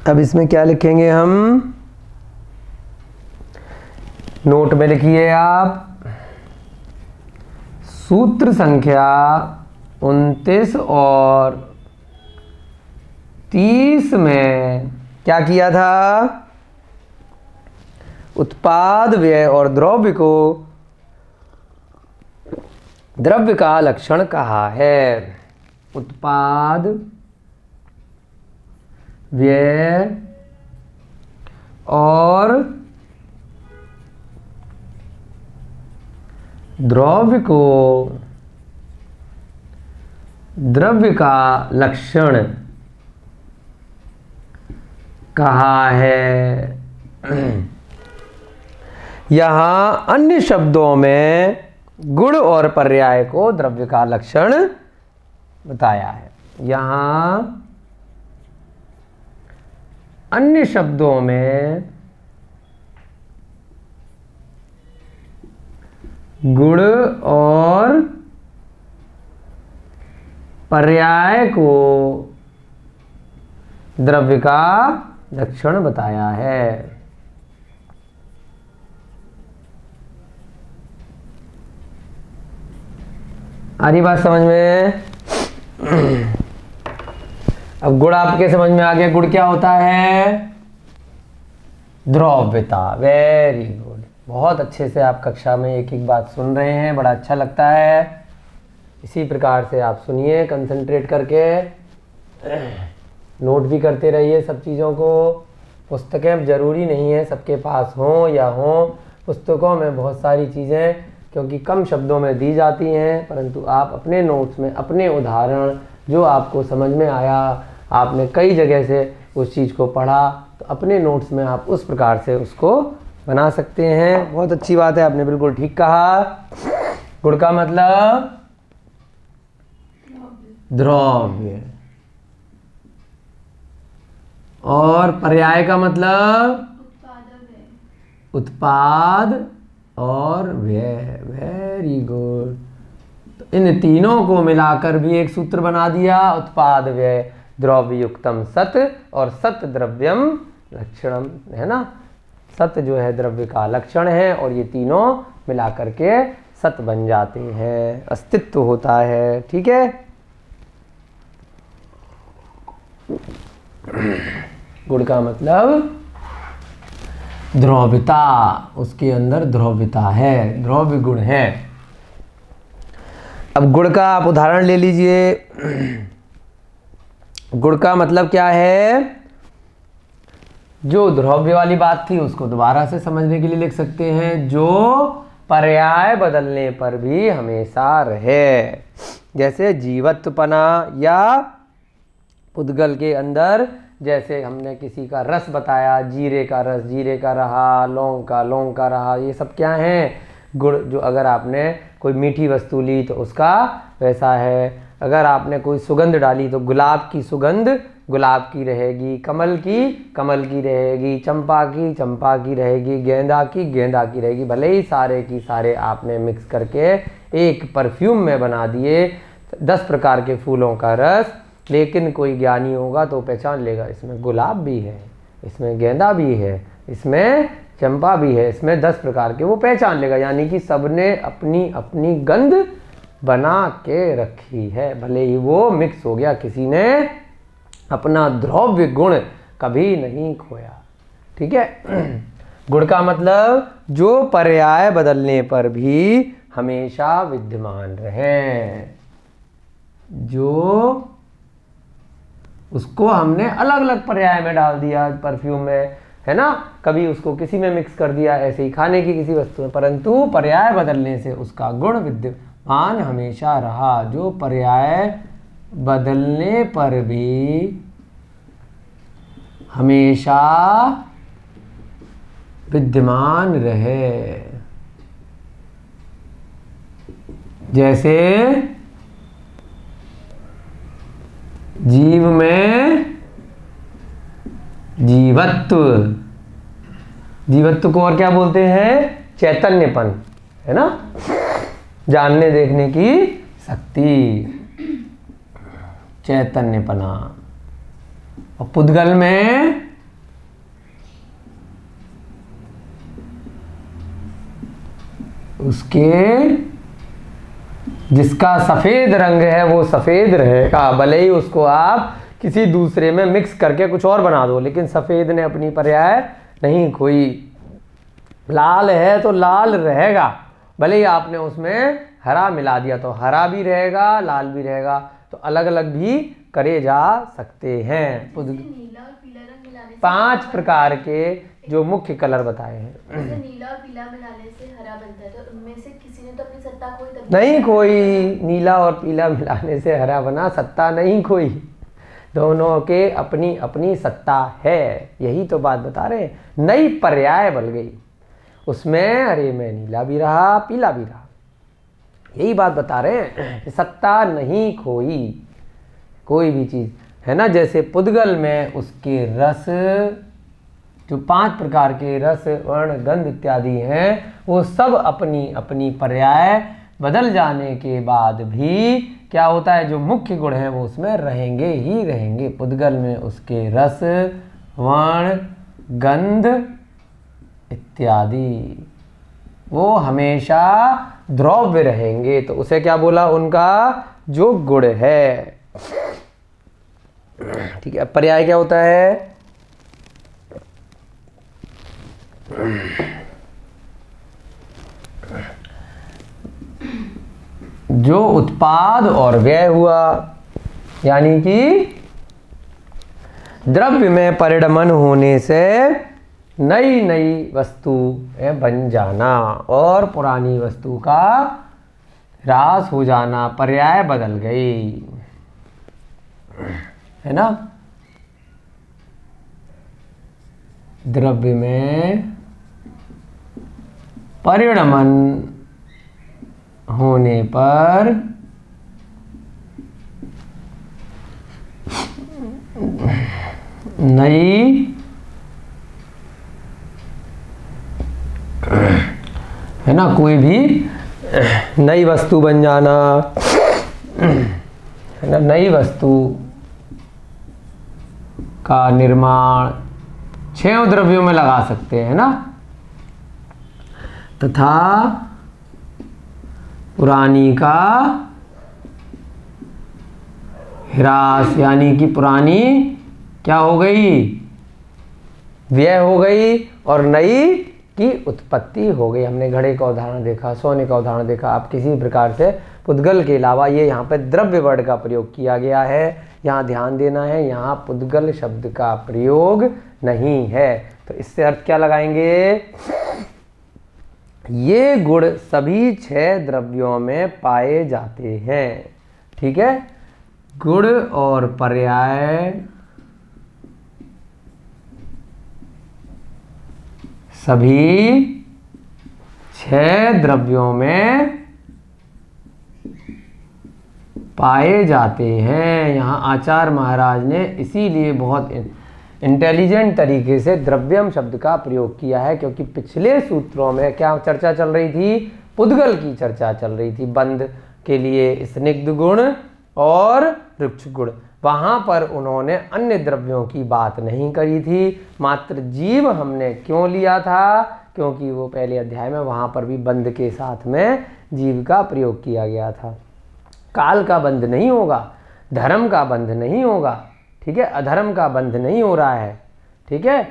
अब इसमें क्या लिखेंगे हम, नोट में लिखिए आप, सूत्र संख्या 29 और 30 में क्या किया था, उत्पाद व्यय और द्रव्य को द्रव्य का लक्षण कहा है। उत्पाद व्यय और द्रव्य को द्रव्य का लक्षण कहा है। यहाँ अन्य शब्दों में गुण और पर्याय को द्रव्य का लक्षण बताया है। यहाँ अन्य शब्दों में गुण और पर्याय को द्रव्य का लक्षण बताया है। आ रही बात समझ में? अब गुण आपके समझ में आ गया। गुण क्या होता है? द्रव्यता। वेरी गुड, बहुत अच्छे से आप कक्षा में एक एक बात सुन रहे हैं, बड़ा अच्छा लगता है। इसी प्रकार से आप सुनिए कंसंट्रेट करके, नोट भी करते रहिए सब चीज़ों को। पुस्तकें ज़रूरी नहीं है सबके पास हों या हों, पुस्तकों में बहुत सारी चीज़ें क्योंकि कम शब्दों में दी जाती हैं, परंतु आप अपने नोट्स में अपने उदाहरण जो आपको समझ में आया, आपने कई जगह से उस चीज़ को पढ़ा, तो अपने नोट्स में आप उस प्रकार से उसको बना सकते हैं। बहुत अच्छी बात है, आपने बिल्कुल ठीक कहा। गुण का मतलब द्रव्य, और पर्याय का मतलब उत्पाद और व्यय। वेरी गुड, तो इन तीनों को मिलाकर भी एक सूत्र बना दिया, उत्पाद व्यय द्रव्य युक्तम सत, और सत द्रव्यम लक्षणम, है ना। सत जो है द्रव्य का लक्षण है, और ये तीनों मिलाकर के सत बन जाते हैं, अस्तित्व होता है। ठीक है, गुण का मतलब द्रव्यता, उसके अंदर द्रव्यता है, द्रव्य गुण है। अब गुण का आप उदाहरण ले लीजिए। गुण का मतलब क्या है? जो द्रव्य वाली बात थी उसको दोबारा से समझने के लिए लिख सकते हैं, जो पर्याय बदलने पर भी हमेशा रहे। जैसे जीवत्वपना, या पुद्गल के अंदर जैसे हमने किसी का रस बताया, जीरे का रस जीरे का रहा, लौंग का रहा, ये सब क्या हैं? गुण। जो अगर आपने कोई मीठी वस्तु ली तो उसका वैसा है, अगर आपने कोई सुगंध डाली तो गुलाब की सुगंध गुलाब की रहेगी, कमल की रहेगी, चंपा की रहेगी, गेंदा की रहेगी। भले ही सारे की सारे आपने मिक्स करके एक परफ्यूम में बना दिए 10 प्रकार के फूलों का रस, लेकिन कोई ज्ञानी होगा तो पहचान लेगा इसमें गुलाब भी है, इसमें गेंदा भी है, इसमें चंपा भी है, इसमें 10 प्रकार के वो पहचान लेगा, यानी कि सबने अपनी अपनी गंध बना के रखी है, भले ही वो मिक्स हो गया, किसी ने अपना द्रव्य गुण कभी नहीं खोया। ठीक है। गुण का मतलब जो पर्याय बदलने पर भी हमेशा विद्यमान रहे, जो उसको हमने अलग अलग पर्याय में डाल दिया, परफ्यूम में है ना, कभी उसको किसी में मिक्स कर दिया, ऐसे ही खाने की किसी वस्तु में, परंतु पर्याय बदलने से उसका गुण विद्यमान हमेशा रहा। जो पर्याय बदलने पर भी हमेशा विद्यमान रहे, जैसे जीव में जीवत्व, जीवत्व को और क्या बोलते हैं? चैतन्यपन, है ना, जानने देखने की शक्ति, चैतन्यपना। और पुद्गल में उसके जिसका सफेद रंग है वो सफेद रहेगा, भले ही उसको आप किसी दूसरे में मिक्स करके कुछ और बना दो, लेकिन सफेद ने अपनी पर्याय नहीं खोई। लाल है तो लाल रहेगा, भले ही आपने उसमें हरा मिला दिया तो हरा भी रहेगा, लाल भी रहेगा, तो अलग अलग भी करे जा सकते हैं। नीला और पीला रंग मिलाने से 5 प्रकार के जो मुख्य कलर बताए हैं। नीला और पीला मिलाने से हरा बनता है, तो उनमें से किसी ने तो अपनी सत्ता खोई, नहीं खोई। नीला और पीला मिलाने से हरा बना, सत्ता नहीं खोई, दोनों के अपनी अपनी सत्ता है, यही तो बात बता रहे हैं। नई पर्याय बन गई, उसमें अरे में नीला भी रहा पीला भी रहा, यही बात बता रहे हैं, सत्ता नहीं खोई कोई भी चीज़, है ना। जैसे पुद्गल में उसके रस, जो 5 प्रकार के रस वर्ण गंध इत्यादि हैं, वो सब अपनी अपनी पर्याय बदल जाने के बाद भी क्या होता है, जो मुख्य गुण हैं वो उसमें रहेंगे ही रहेंगे। पुद्गल में उसके रस वर्ण गंध इत्यादि वो हमेशा द्रव्य रहेंगे, तो उसे क्या बोला, उनका जो गुण है। ठीक है। पर्याय क्या होता है? जो उत्पाद और व्यय हुआ, यानी कि द्रव्य में परिणमन होने से नई नई वस्तु बन जाना और पुरानी वस्तु का ह्रास हो जाना, पर्याय बदल गई, है ना। द्रव्य में परिणमन होने पर नई, है ना, कोई भी नई वस्तु बन जाना, है ना, नई वस्तु का निर्माण 6 द्रव्यों में लगा सकते हैं ना, तथा पुरानी का ह्रास, यानी कि पुरानी क्या हो गई, व्यय हो गई और नई की उत्पत्ति हो गई। हमने घड़े का उदाहरण देखा, सोने का उदाहरण देखा। आप किसी प्रकार से पुद्गल के अलावा ये यहाँ पे द्रव्य वर्ड का प्रयोग किया गया है, यहाँ ध्यान देना है, यहाँ पुद्गल शब्द का प्रयोग नहीं है। तो इससे अर्थ क्या लगाएंगे, ये गुण सभी 6 द्रव्यों में पाए जाते हैं। ठीक है। गुण और पर्याय सभी 6 द्रव्यों में पाए जाते हैं। यहाँ आचार्य महाराज ने इसीलिए बहुत इंटेलिजेंट तरीके से द्रव्यम शब्द का प्रयोग किया है, क्योंकि पिछले सूत्रों में क्या चर्चा चल रही थी, पुद्गल की चर्चा चल रही थी। बंध के लिए स्निग्ध गुण और वृक्ष गुण, वहाँ पर उन्होंने अन्य द्रव्यों की बात नहीं करी थी, मात्र जीव हमने क्यों लिया था, क्योंकि वो पहले अध्याय में वहाँ पर भी बंध के साथ में जीव का प्रयोग किया गया था। काल का बंध नहीं होगा, धर्म का बंध नहीं होगा, ठीक है, अधर्म का बंध नहीं हो रहा है, ठीक है।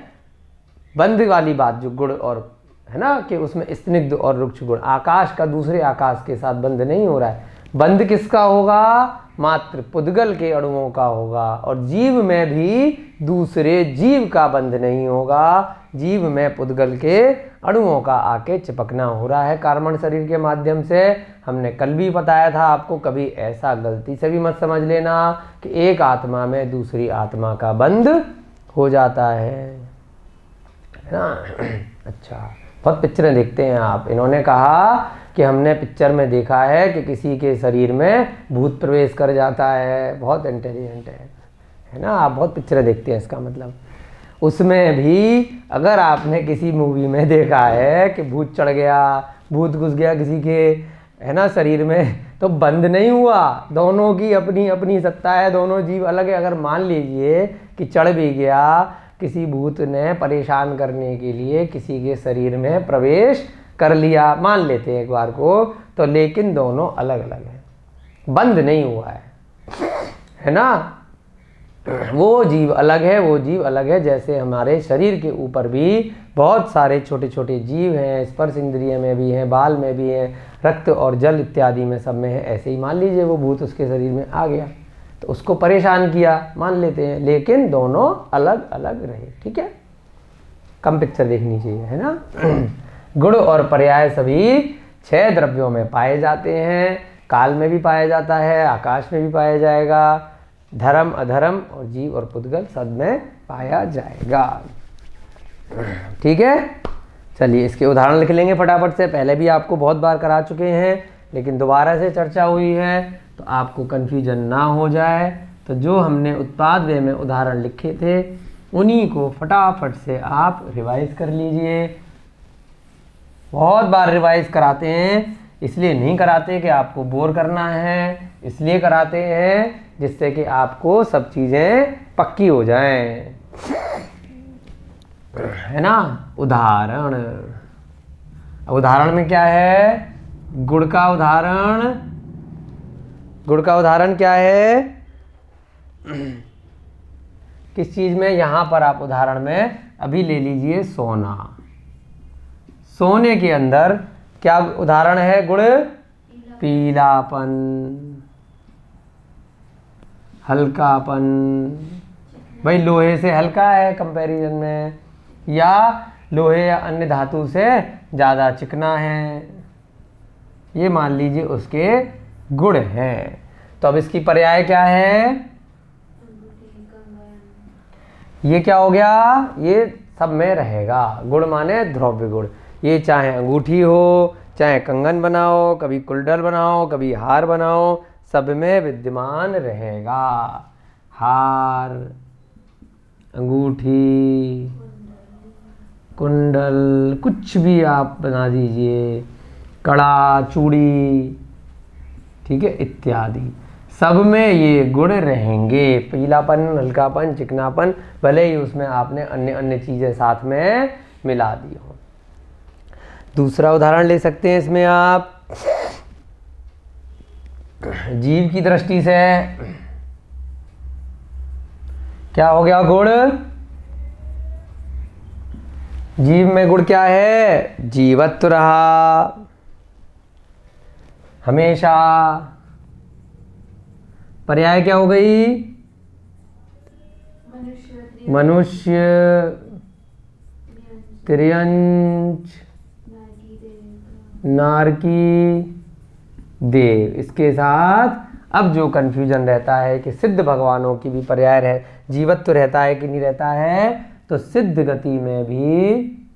बंध वाली बात जो गुण और है ना कि उसमें स्निग्ध और रुक्ष गुण, आकाश का दूसरे आकाश के साथ बंध नहीं हो रहा है। बंध किसका होगा, मात्र पुद्गल के अणुओं का होगा, और जीव में भी दूसरे जीव का बंध नहीं होगा, जीव में पुद्गल के अणुओं का आके चिपकना हो रहा है कार्बन शरीर के माध्यम से। हमने कल भी बताया था आपको, कभी ऐसा गलती से भी मत समझ लेना कि एक आत्मा में दूसरी आत्मा का बंध हो जाता है ना। अच्छा, बहुत पिक्चरें देखते हैं आप। इन्होंने कहा कि हमने पिक्चर में देखा है कि किसी के शरीर में भूत प्रवेश कर जाता है, बहुत इंटेलिजेंट है ना, आप बहुत पिक्चरें देखते हैं, इसका मतलब उसमें भी अगर आपने किसी मूवी में देखा है कि भूत चढ़ गया, भूत घुस गया किसी के है ना शरीर में, तो बंद नहीं हुआ, दोनों की अपनी अपनी सत्ता है, दोनों जीव अलग है। अगर मान लीजिए कि चढ़ भी गया, किसी भूत ने परेशान करने के लिए किसी के शरीर में प्रवेश कर लिया, मान लेते हैं एक बार को, तो लेकिन दोनों अलग अलग हैं, बंद नहीं हुआ है ना। वो जीव अलग है, वो जीव अलग है। जैसे हमारे शरीर के ऊपर भी बहुत सारे छोटे छोटे जीव हैं, स्पर्श इंद्रिय में भी हैं, बाल में भी हैं, रक्त और जल इत्यादि में सब में है। ऐसे ही मान लीजिए वो भूत उसके शरीर में आ गया तो उसको परेशान किया, मान लेते हैं, लेकिन दोनों अलग अलग रहे, ठीक है। कम पिक्चर देखनी चाहिए, है ना। गुण और पर्याय सभी 6 द्रव्यों में पाए जाते हैं, काल में भी पाया जाता है, आकाश में भी पाया जाएगा, धर्म अधर्म और जीव और पुद्गल सब में पाया जाएगा, ठीक है। चलिए इसके उदाहरण लिख लेंगे फटाफट से, पहले भी आपको बहुत बार करा चुके हैं लेकिन दोबारा से चर्चा हुई है तो आपको कन्फ्यूजन ना हो जाए। तो जो हमने उत्पाद व्यय में उदाहरण लिखे थे उन्हीं को फटाफट से आप रिवाइज कर लीजिए। बहुत बार रिवाइज कराते हैं, इसलिए नहीं कराते कि आपको बोर करना है, इसलिए कराते हैं जिससे कि आपको सब चीज़ें पक्की हो जाएं, है ना। उदाहरण, उदाहरण में क्या है, गुण का उदाहरण, गुण का उदाहरण क्या है, किस चीज़ में, यहाँ पर आप उदाहरण में अभी ले लीजिए सोना, सोने के अंदर क्या उदाहरण है, गुण पीलापन, हल्कापन, भाई लोहे से हल्का है कंपैरिजन में, या लोहे या अन्य धातु से ज़्यादा चिकना है, ये मान लीजिए उसके गुण हैं। तो अब इसकी पर्याय क्या है, ये क्या हो गया, ये सब में रहेगा, गुण माने द्रव्य गुण। ये चाहे अंगूठी हो, चाहे कंगन बनाओ, कभी कुंडल बनाओ, कभी हार बनाओ, सब में विद्यमान रहेगा। हार, अंगूठी, कुंडल, कुछ भी आप बना दीजिए, कड़ा, चूड़ी, ठीक है, इत्यादि, सब में ये गुण रहेंगे। पीलापन, हल्कापन, चिकनापन, भले ही उसमें आपने अन्य अन्य चीज़ें साथ में मिला दी हो। दूसरा उदाहरण ले सकते हैं इसमें आप, जीव की दृष्टि से क्या हो गया, गुण, जीव में गुण क्या है, जीवत्व रहा हमेशा। पर्याय क्या हो गई, मनुष्य, त्रियंच, नारकी, देव। इसके साथ अब जो कन्फ्यूजन रहता है कि सिद्ध भगवानों की भी पर्याय रह, जीवत्व रहता है कि नहीं रहता है, तो सिद्ध गति में भी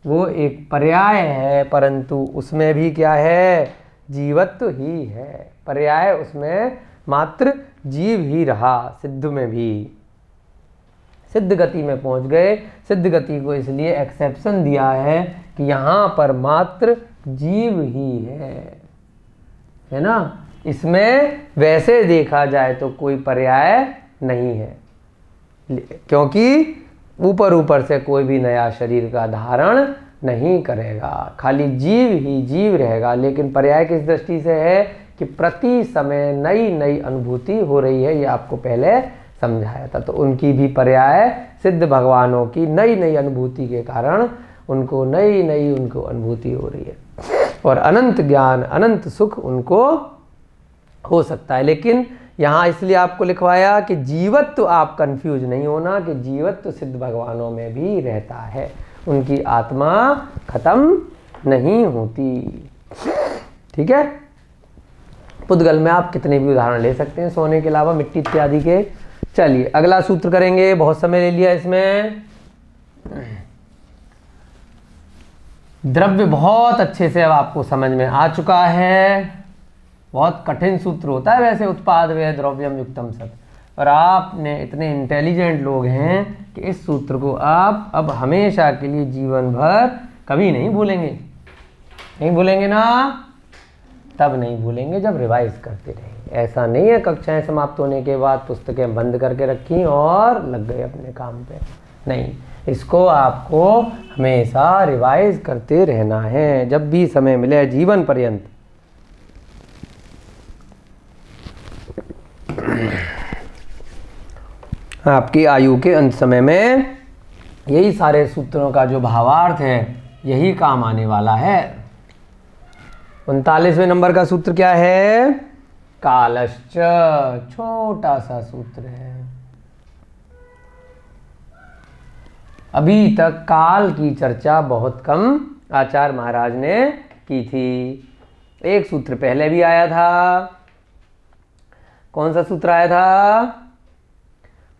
वो एक पर्याय है, परंतु उसमें भी क्या है, जीवत्व ही है, पर्याय उसमें मात्र जीव ही रहा। सिद्ध में भी सिद्ध गति में पहुंच गए, सिद्ध गति को इसलिए एक्सेप्शन दिया है कि यहाँ पर मात्र जीव ही है ना। इसमें वैसे देखा जाए तो कोई पर्याय नहीं है, क्योंकि ऊपर ऊपर से कोई भी नया शरीर का धारण नहीं करेगा, खाली जीव ही जीव रहेगा। लेकिन पर्याय किस दृष्टि से है कि प्रति समय नई नई अनुभूति हो रही है, ये आपको पहले समझाया था। तो उनकी भी पर्याय सिद्ध भगवानों की नई नई अनुभूति के कारण उनको नई नई उनको अनुभूति हो रही है और अनंत ज्ञान अनंत सुख उनको हो सकता है। लेकिन यहाँ इसलिए आपको लिखवाया कि जीवत्व आप कंफ्यूज नहीं होना कि जीवत्व सिद्ध भगवानों में भी रहता है, उनकी आत्मा खत्म नहीं होती। ठीक है, पुद्गल में आप कितने भी उदाहरण ले सकते हैं सोने के अलावा, मिट्टी इत्यादि के। चलिए अगला सूत्र करेंगे, बहुत समय ले लिया इसमें। द्रव्य बहुत अच्छे से अब आपको समझ में आ चुका है, बहुत कठिन सूत्र होता है वैसे, उत्पाद व्यय द्रव्यम युक्तम सत, और आपने इतने इंटेलिजेंट लोग हैं कि इस सूत्र को आप अब हमेशा के लिए जीवन भर कभी नहीं भूलेंगे। नहीं भूलेंगे ना, तब नहीं भूलेंगे जब रिवाइज करते रहेंगे। ऐसा नहीं है कक्षाएं समाप्त होने के बाद पुस्तकें बंद करके रखी और लग गए अपने काम पे, नहीं, इसको आपको हमेशा रिवाइज करते रहना है जब भी समय मिले, जीवन पर्यंत। आपकी आयु के अंत समय में यही सारे सूत्रों का जो भावार्थ है यही काम आने वाला है। 39वें नंबर का सूत्र क्या है? कालश्च, छोटा सा सूत्र है। अभी तक काल की चर्चा बहुत कम आचार्य महाराज ने की थी। एक सूत्र पहले भी आया था, कौन सा सूत्र आया था?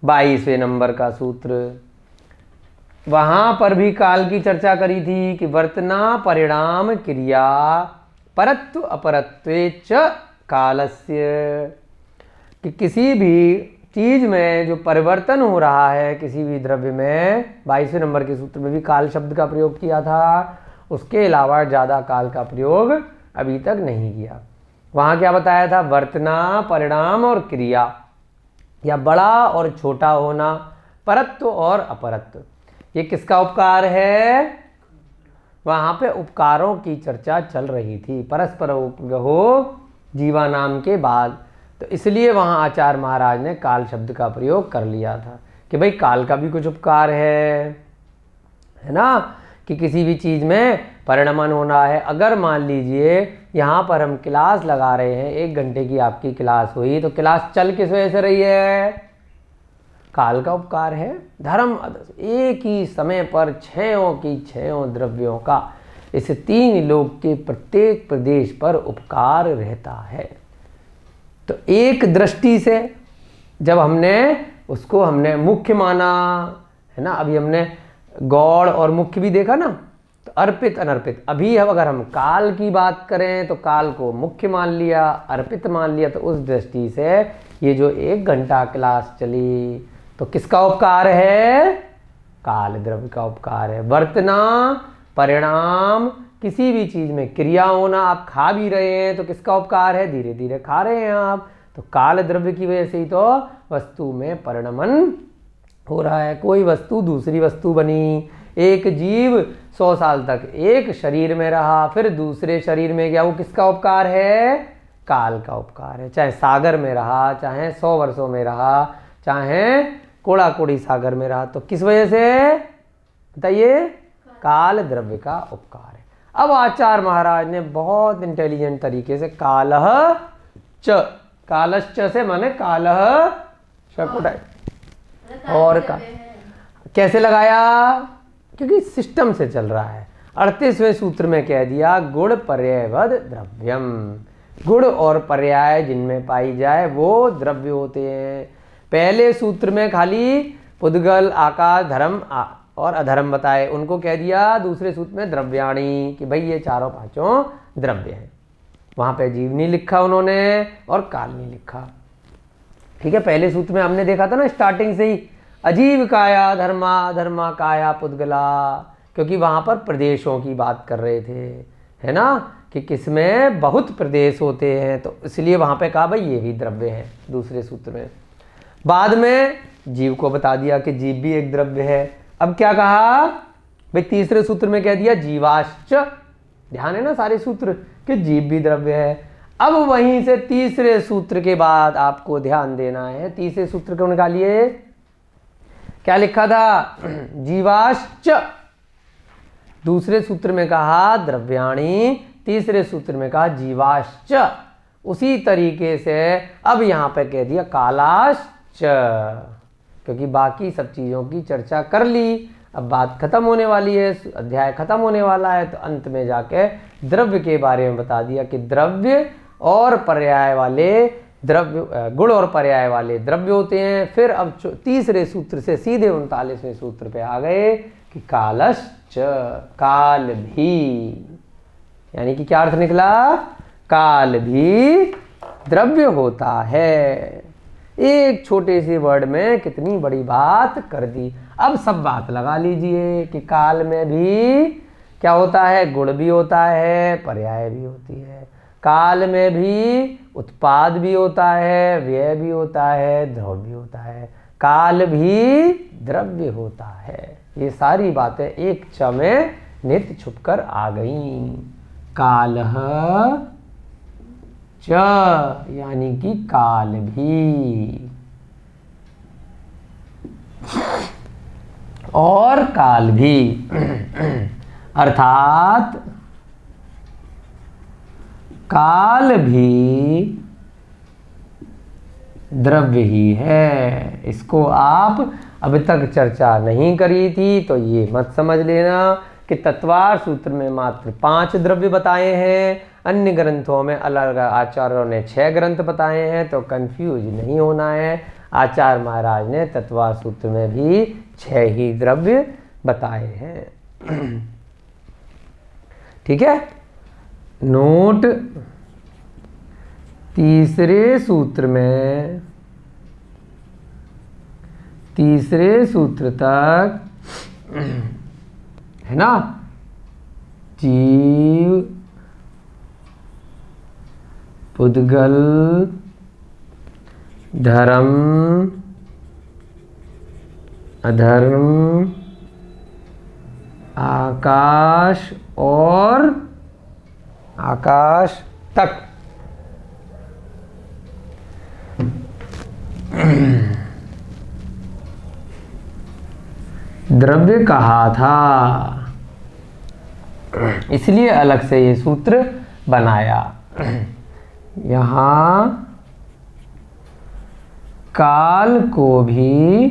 22वें नंबर का सूत्र। वहां पर भी काल की चर्चा करी थी कि वर्तना परिणाम क्रिया परत्व अपरत्वे च कालस्य, कि किसी भी चीज में जो परिवर्तन हो रहा है किसी भी द्रव्य में, 22वें नंबर के सूत्र में भी काल शब्द का प्रयोग किया था, उसके अलावा ज्यादा काल का प्रयोग अभी तक नहीं किया। वहां क्या बताया था? वर्तना परिणाम और क्रिया, या बड़ा और छोटा होना, परत्व और अपरत्व, ये किसका उपकार है? वहां पे उपकारों की चर्चा चल रही थी, परस्पर हो जीवा नाम के बाद। तो इसलिए वहां आचार्य महाराज ने काल शब्द का प्रयोग कर लिया था कि भाई काल का भी कुछ उपकार है ना, कि किसी भी चीज में परिणमन होना है। अगर मान लीजिए यहाँ पर हम क्लास लगा रहे हैं, 1 घंटे की आपकी क्लास हुई, तो क्लास चल किस वजह से रही है? काल का उपकार है। धर्म एक ही समय पर क्षयों की क्षयों द्रव्यों का इस 3 लोक के प्रत्येक प्रदेश पर उपकार रहता है। तो एक दृष्टि से जब हमने उसको हमने मुख्य माना है ना, अभी हमने गौड़ और मुख्य भी देखा ना, तो अर्पित अनर्पित। अभी अगर हम काल की बात करें तो काल को मुख्य मान लिया, अर्पित मान लिया। तो उस दृष्टि से ये जो 1 घंटा क्लास चली तो किसका उपकार है? काल द्रव्य का उपकार है। वर्तना परिणाम, किसी भी चीज में क्रिया होना, आप खा भी रहे हैं तो किसका उपकार है? धीरे धीरे खा रहे हैं आप, तो काल द्रव्य की वजह से ही तो वस्तु में परिणमन हो रहा है। कोई वस्तु दूसरी वस्तु बनी, एक जीव 100 साल तक एक शरीर में रहा, फिर दूसरे शरीर में गया, वो किसका उपकार है? काल का उपकार है। चाहे सागर में रहा, चाहे 100 वर्षों में रहा, चाहे कोड़ा कोड़ी सागर में रहा, तो किस वजह से बताइए? काल द्रव्य का उपकार है। अब आचार्य महाराज ने बहुत इंटेलिजेंट तरीके से कालह च, कालश्च से माने कालह शकुटाई और का कैसे लगाया? क्योंकि सिस्टम से चल रहा है। 38वें सूत्र में कह दिया गुण पर्यायवद द्रव्यम, गुण और पर्याय जिनमें पाई जाए वो द्रव्य होते हैं। पहले सूत्र में खाली पुद्गल आकाश धर्म और अधर्म बताए, उनको कह दिया दूसरे सूत्र में द्रव्याणी, कि भाई ये 4-5 द्रव्य हैं। वहां पे जीव नहीं लिखा उन्होंने और काल नहीं लिखा। ठीक है, पहले सूत्र में हमने देखा था ना स्टार्टिंग से ही, अजीव काया धर्मा, धर्मा काया पुद्गला, क्योंकि वहां पर प्रदेशों की बात कर रहे थे, है ना, कि किसमें बहुत प्रदेश होते हैं, तो इसलिए वहां पे कहा भाई ये भी द्रव्य है दूसरे सूत्र में। बाद में जीव को बता दिया कि जीव भी एक द्रव्य है। अब क्या कहा भाई, तीसरे सूत्र में कह दिया जीवाश्च, ध्यान है ना सारे सूत्र कि जीव भी द्रव्य है। अब वहीं से तीसरे सूत्र के बाद आपको ध्यान देना है, तीसरे सूत्र को निकालिए, क्या लिखा था, जीवाश्च। दूसरे सूत्र में कहा द्रव्याणि, तीसरे सूत्र में कहा जीवाश्च। उसी तरीके से अब यहां पर कह दिया कालाश्च, क्योंकि बाकी सब चीजों की चर्चा कर ली, अब बात खत्म होने वाली है, अध्याय खत्म होने वाला है, तो अंत में जाके द्रव्य के बारे में बता दिया कि द्रव्य और पर्याय वाले द्रव्य, गुण और पर्याय वाले द्रव्य होते हैं। फिर अब तीसरे सूत्र से सीधे 39वें सूत्र पे आ गए कि कालश्च, काल भी, यानी कि क्या अर्थ निकला, काल भी द्रव्य होता है। एक छोटे से वर्ड में कितनी बड़ी बात कर दी। अब सब बात लगा लीजिए कि काल में भी क्या होता है, गुण भी होता है, पर्याय भी होती है। काल में भी उत्पाद भी होता है, व्यय भी होता है, द्रव्य भी होता है, काल भी द्रव्य होता है। ये सारी बातें एक च में नित्य छुपकर आ गई। कालः च, यानी कि काल भी, और काल भी, अर्थात काल भी द्रव्य ही है। इसको आप अभी तक चर्चा नहीं करी थी तो ये मत समझ लेना कि तत्वार सूत्र में मात्र 5 द्रव्य बताए हैं, अन्य ग्रंथों में अलग आचार्यों ने 6 ग्रंथ बताए हैं, तो कंफ्यूज नहीं होना है। आचार्य महाराज ने तत्वार सूत्र में भी 6 ही द्रव्य बताए हैं। ठीक है, नोट, तीसरे सूत्र में, तीसरे सूत्र तक है ना, जीव, पुद्गल, धर्म, अधर्म, आकाश और आकाश तक द्रव्य कहा था, इसलिए अलग से ये सूत्र बनाया। यहां काल को भी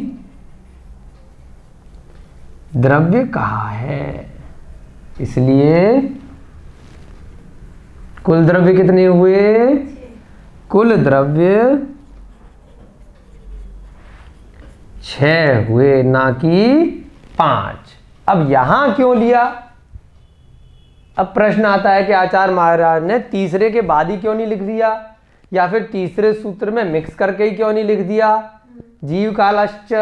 द्रव्य कहा है, इसलिए कुल द्रव्य कितने हुए, कुल द्रव्य 6 हुए, ना कि 5। अब यहां क्यों लिया, अब प्रश्न आता है कि आचार्य महाराज ने तीसरे के बाद ही क्यों नहीं लिख दिया, या फिर तीसरे सूत्र में मिक्स करके ही क्यों नहीं लिख दिया जीव कालश्च।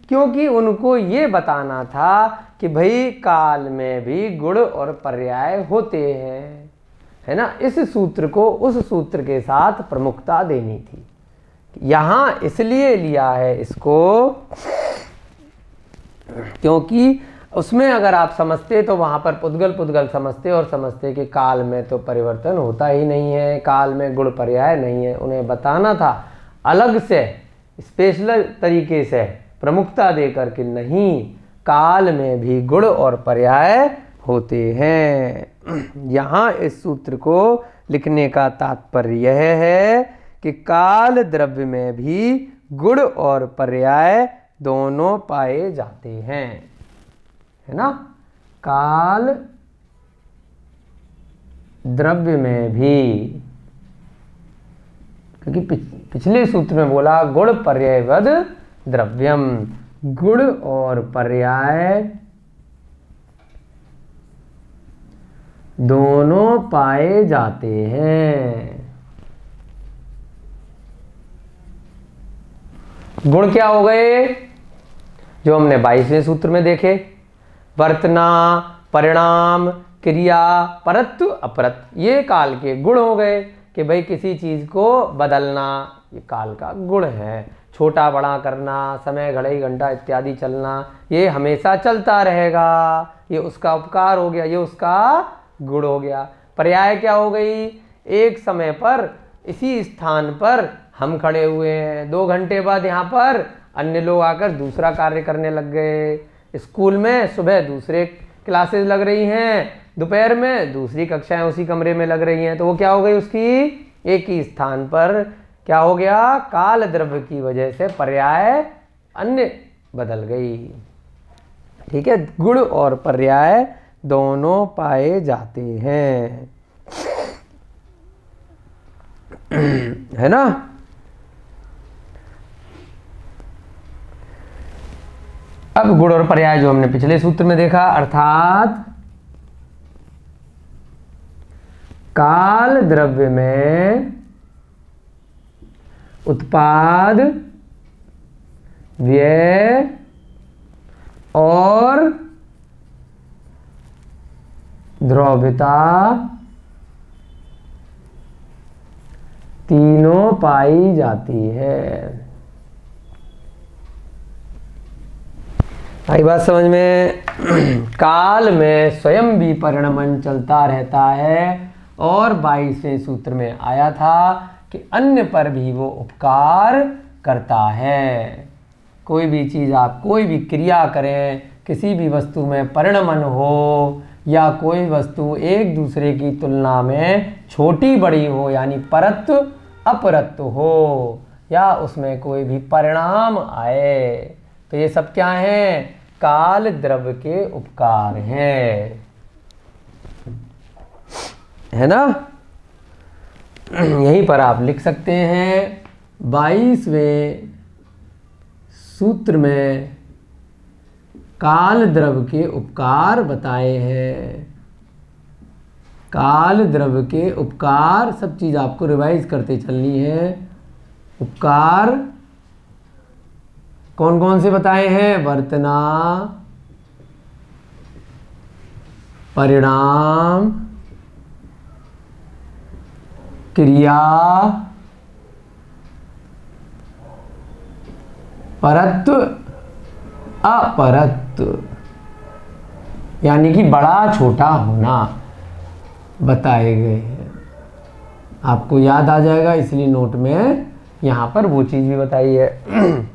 क्योंकि उनको ये बताना था कि भाई काल में भी गुण और पर्याय होते हैं, है ना। इस सूत्र को उस सूत्र के साथ प्रमुखता देनी थी। यहां इसलिए लिया है इसको क्योंकि उसमें अगर आप समझते तो वहां पर पुद्गल समझते और समझते कि काल में तो परिवर्तन होता ही नहीं है, काल में गुण पर्याय नहीं है। उन्हें बताना था अलग से, स्पेशल तरीके से प्रमुखता देकर कि नहीं, काल में भी गुण और पर्याय होते हैं। यहाँ इस सूत्र को लिखने का तात्पर्य यह है कि काल द्रव्य में भी गुण और पर्याय दोनों पाए जाते हैं, है ना। काल द्रव्य में भी, क्योंकि पिछले सूत्र में बोला गुण पर्यायवद द्रव्यम, गुण और पर्याय दोनों पाए जाते हैं। गुण क्या हो गए, जो हमने 22वें सूत्र में देखे, वर्तना, परिणाम, क्रिया, परत्व, अपरत्व, ये काल के गुण हो गए कि भाई किसी चीज को बदलना, ये काल का गुण है। छोटा बड़ा करना, समय घड़ी घंटा इत्यादि चलना, ये हमेशा चलता रहेगा, ये उसका उपकार हो गया, ये उसका गुण हो गया। पर्याय क्या हो गई? एक समय पर इसी स्थान पर हम खड़े हुए हैं, 2 घंटे बाद यहाँ पर अन्य लोग आकर दूसरा कार्य करने लग गए। स्कूल में सुबह दूसरे क्लासेस लग रही हैं, दोपहर में दूसरी कक्षाएं उसी कमरे में लग रही हैं, तो वो क्या हो गई उसकी? एक ही स्थान पर क्या हो गया? काल द्रव्य की वजह से पर्याय अन्य बदल गई। ठीक है, गुण और पर्याय दोनों पाए जाते हैं, है ना। अब गुण और पर्याय जो हमने पिछले सूत्र में देखा, अर्थात काल द्रव्य में उत्पाद, व्यय और द्रव्यता तीनों पाई जाती है। आई बात समझ में? काल में स्वयं भी परिणमन चलता रहता है और 22वें सूत्र में आया था कि अन्य पर भी वो उपकार करता है। कोई भी चीज़ आप कोई भी क्रिया करें, किसी भी वस्तु में परिणमन हो या कोई वस्तु एक दूसरे की तुलना में छोटी बड़ी हो, यानी परत्व अपरत्व हो, या उसमें कोई भी परिणाम आए, तो ये सब क्या है? काल द्रव्य के उपकार हैं, है ना। यहीं पर आप लिख सकते हैं 22वें सूत्र में काल द्रव्य के उपकार बताए हैं। काल द्रव्य के उपकार, सब चीज़ आपको रिवाइज करते चलनी है। उपकार कौन कौन से बताए हैं? वर्तना, परिणाम, क्रिया, परत्व, अपरत्व, यानी कि बड़ा छोटा होना बताए गए हैं। आपको याद आ जाएगा, इसलिए नोट में यहाँ पर वो चीज़ भी बताई है।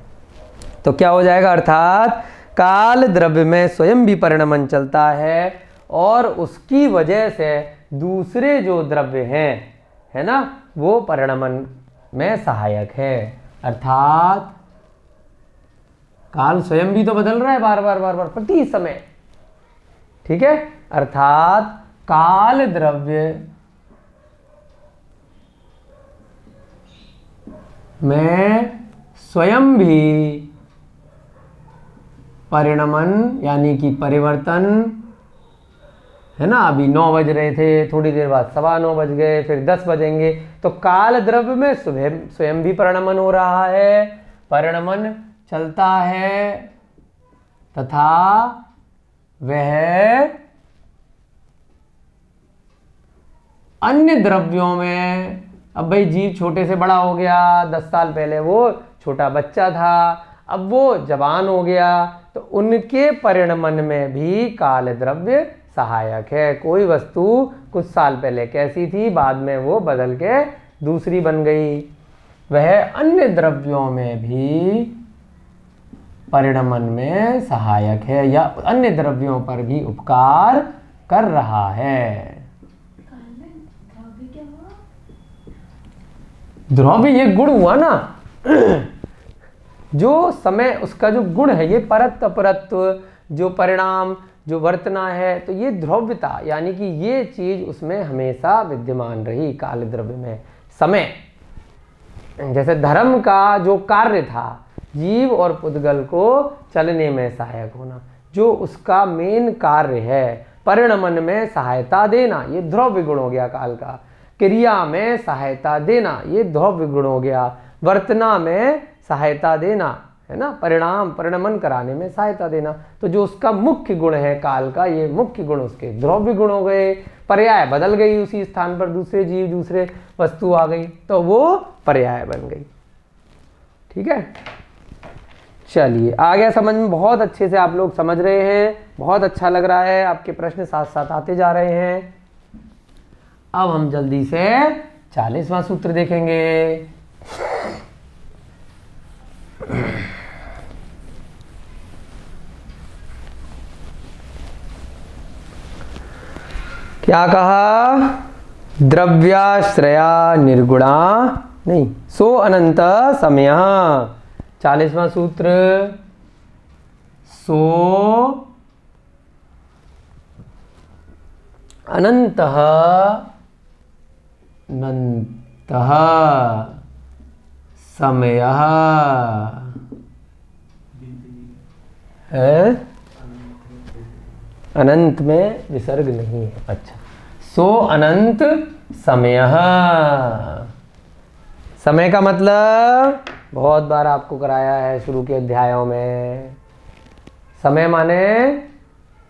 तो क्या हो जाएगा? अर्थात काल द्रव्य में स्वयं भी परिणमन चलता है और उसकी वजह से दूसरे जो द्रव्य हैं, है ना, वो परिणमन में सहायक है। अर्थात काल स्वयं भी तो बदल रहा है बार बार प्रति समय। ठीक है, अर्थात काल द्रव्य में स्वयं भी परिणमन यानी कि परिवर्तन, है ना। अभी 9 बज रहे थे, थोड़ी देर बाद 9:15 बज गए, फिर 10 बजेंगे, तो काल द्रव्य में स्वयं भी परिणमन हो रहा है, परिणमन चलता है, तथा वह अन्य द्रव्यों में, अब भाई जीव छोटे से बड़ा हो गया, 10 साल पहले वो छोटा बच्चा था, अब वो जवान हो गया, तो उनके परिणमन में भी काल द्रव्य सहायक है। कोई वस्तु कुछ साल पहले कैसी थी, बाद में वो बदल के दूसरी बन गई, वह अन्य द्रव्यों में भी परिणमन में सहायक है या अन्य द्रव्यों पर भी उपकार कर रहा है। द्रव्य ये गुण हुआ ना, जो समय उसका जो गुण है, ये परत्व अपरत्व, जो परिणाम, जो वर्तना है, तो ये द्रव्यता यानी कि ये चीज उसमें हमेशा विद्यमान रही काल द्रव्य में। समय जैसे धर्म का जो कार्य था, जीव और पुद्गल को चलने में सहायक होना, जो उसका मेन कार्य है, परिणमन में सहायता देना, ये द्रव्य गुण हो गया काल का। क्रिया में सहायता देना, ये द्रव्य गुण हो गया। वर्तना में सहायता देना, है ना, परिणमन कराने में सहायता देना, तो जो उसका मुख्य गुण है काल का, ये मुख्य गुण उसके द्रव्य गुण हो गए। पर्याय बदल गई, उसी स्थान पर दूसरे जीव दूसरे वस्तु आ गई, तो वो पर्याय बन गई। ठीक है, चलिए आ गया समझ में, बहुत अच्छे से आप लोग समझ रहे हैं, बहुत अच्छा लग रहा है, आपके प्रश्न साथ साथ आते जा रहे हैं। अब हम जल्दी से 40वां सूत्र देखेंगे। क्या कहा? द्रव्याश्रया निर्गुणा नहीं सो अनंत समय। 40वां सूत्र, सो अनंतः अनंतः समयः है, अनंत में विसर्ग नहीं है। अच्छा, सो अनंत समयः, समय का मतलब बहुत बार आपको कराया है शुरू के अध्यायों में। समय माने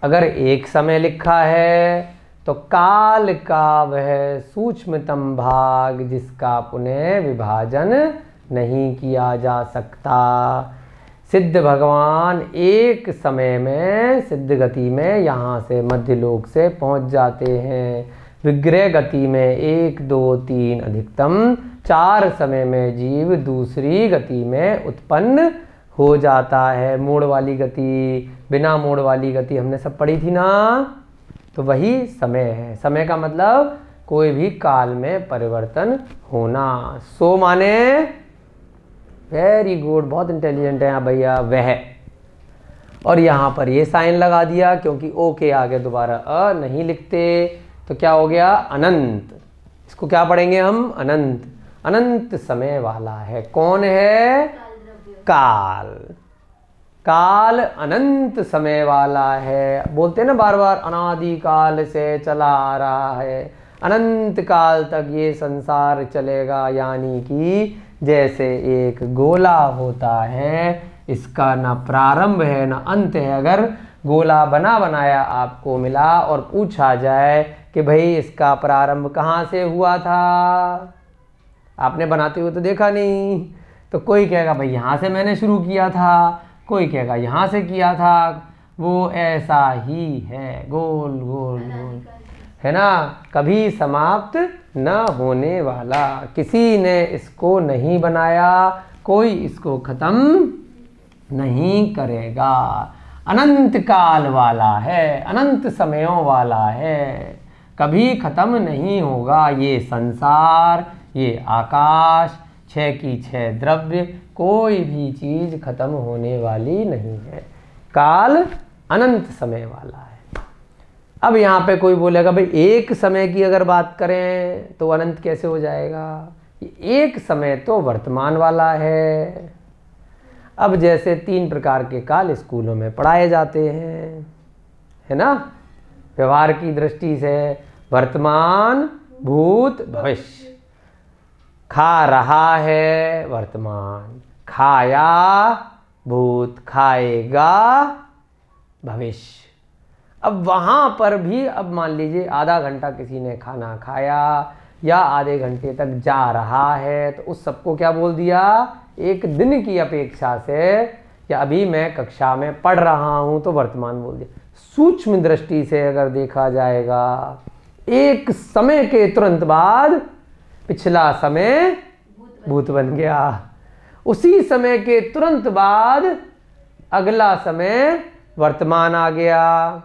अगर एक समय लिखा है तो काल का वह सूक्ष्मतम भाग जिसका पुनः विभाजन नहीं किया जा सकता। सिद्ध भगवान एक समय में सिद्ध गति में यहाँ से मध्य लोक से पहुँच जाते हैं। विग्रह गति में 1, 2, 3 अधिकतम 4 समय में जीव दूसरी गति में उत्पन्न हो जाता है। मोड़ वाली गति, बिना मोड़ वाली गति हमने सब पढ़ी थी ना, तो वही समय है। समय का मतलब कोई भी काल में परिवर्तन होना। सो माने वेरी गुड, बहुत इंटेलिजेंट है आप भैया, वह। और यहाँ पर ये साइन लगा दिया क्योंकि ओ के आगे दोबारा अ नहीं लिखते, तो क्या हो गया? अनंत। इसको क्या पढ़ेंगे हम? अनंत। अनंत समय वाला है। कौन है? काल। काल अनंत समय वाला है। बोलते हैं ना बार बार, अनादि काल से चला आ रहा है, अनंत काल तक ये संसार चलेगा। यानी कि जैसे एक गोला होता है, इसका ना प्रारंभ है ना अंत है। अगर गोला बना बनाया आपको मिला और पूछा जाए कि भाई इसका प्रारंभ कहाँ से हुआ था, आपने बनाते हुए तो देखा नहीं, तो कोई कहेगा भाई यहाँ से मैंने शुरू किया था, कोई कहेगा यहाँ से किया था। वो ऐसा ही है, गोल गोल गोल, है ना, कभी समाप्त न होने वाला। किसी ने इसको नहीं बनाया, कोई इसको खत्म नहीं करेगा। अनंत काल वाला है, अनंत समयों वाला है, कभी खत्म नहीं होगा। ये संसार, ये आकाश, 6 की 6 द्रव्य, कोई भी चीज खत्म होने वाली नहीं है। काल अनंत समय वाला है। अब यहाँ पे कोई बोलेगा भाई एक समय की अगर बात करें तो अनंत कैसे हो जाएगा? एक समय तो वर्तमान वाला है। अब जैसे 3 प्रकार के काल स्कूलों में पढ़ाए जाते हैं, है ना, व्यवहार की दृष्टि से वर्तमान, भूत, भविष्य। खा रहा है वर्तमान, खाया भूत, खाएगा भविष्य। अब वहाँ पर भी अब मान लीजिए आधा घंटा किसी ने खाना खाया या आधे घंटे तक जा रहा है, तो उस सबको क्या बोल दिया? एक दिन की अपेक्षा से, या अभी मैं कक्षा में पढ़ रहा हूँ तो वर्तमान बोल दिया। सूक्ष्म दृष्टि से अगर देखा जाएगा, एक समय के तुरंत बाद पिछला समय भूत बन गया, उसी समय के तुरंत बाद अगला समय वर्तमान आ गया,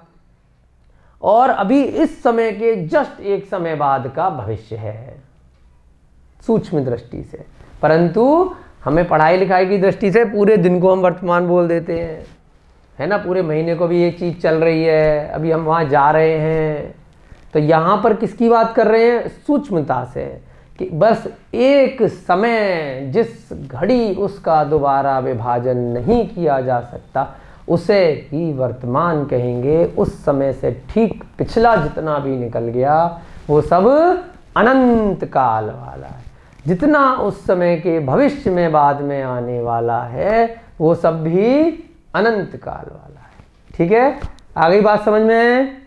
और अभी इस समय के जस्ट एक समय बाद का भविष्य है सूक्ष्म दृष्टि से। परंतु हमें पढ़ाई लिखाई की दृष्टि से पूरे दिन को हम वर्तमान बोल देते हैं, है ना, पूरे महीने को भी ये चीज़ चल रही है, अभी हम वहाँ जा रहे हैं। तो यहाँ पर किसकी बात कर रहे हैं? सूक्ष्मता से, कि बस एक समय जिस घड़ी उसका दोबारा विभाजन नहीं किया जा सकता, उसे ही वर्तमान कहेंगे। उस समय से ठीक पिछला जितना भी निकल गया वो सब अनंत काल वाला है। जितना उस समय के भविष्य में बाद में आने वाला है वो सब भी अनंत काल वाला है। ठीक है, आ गई बात समझ में?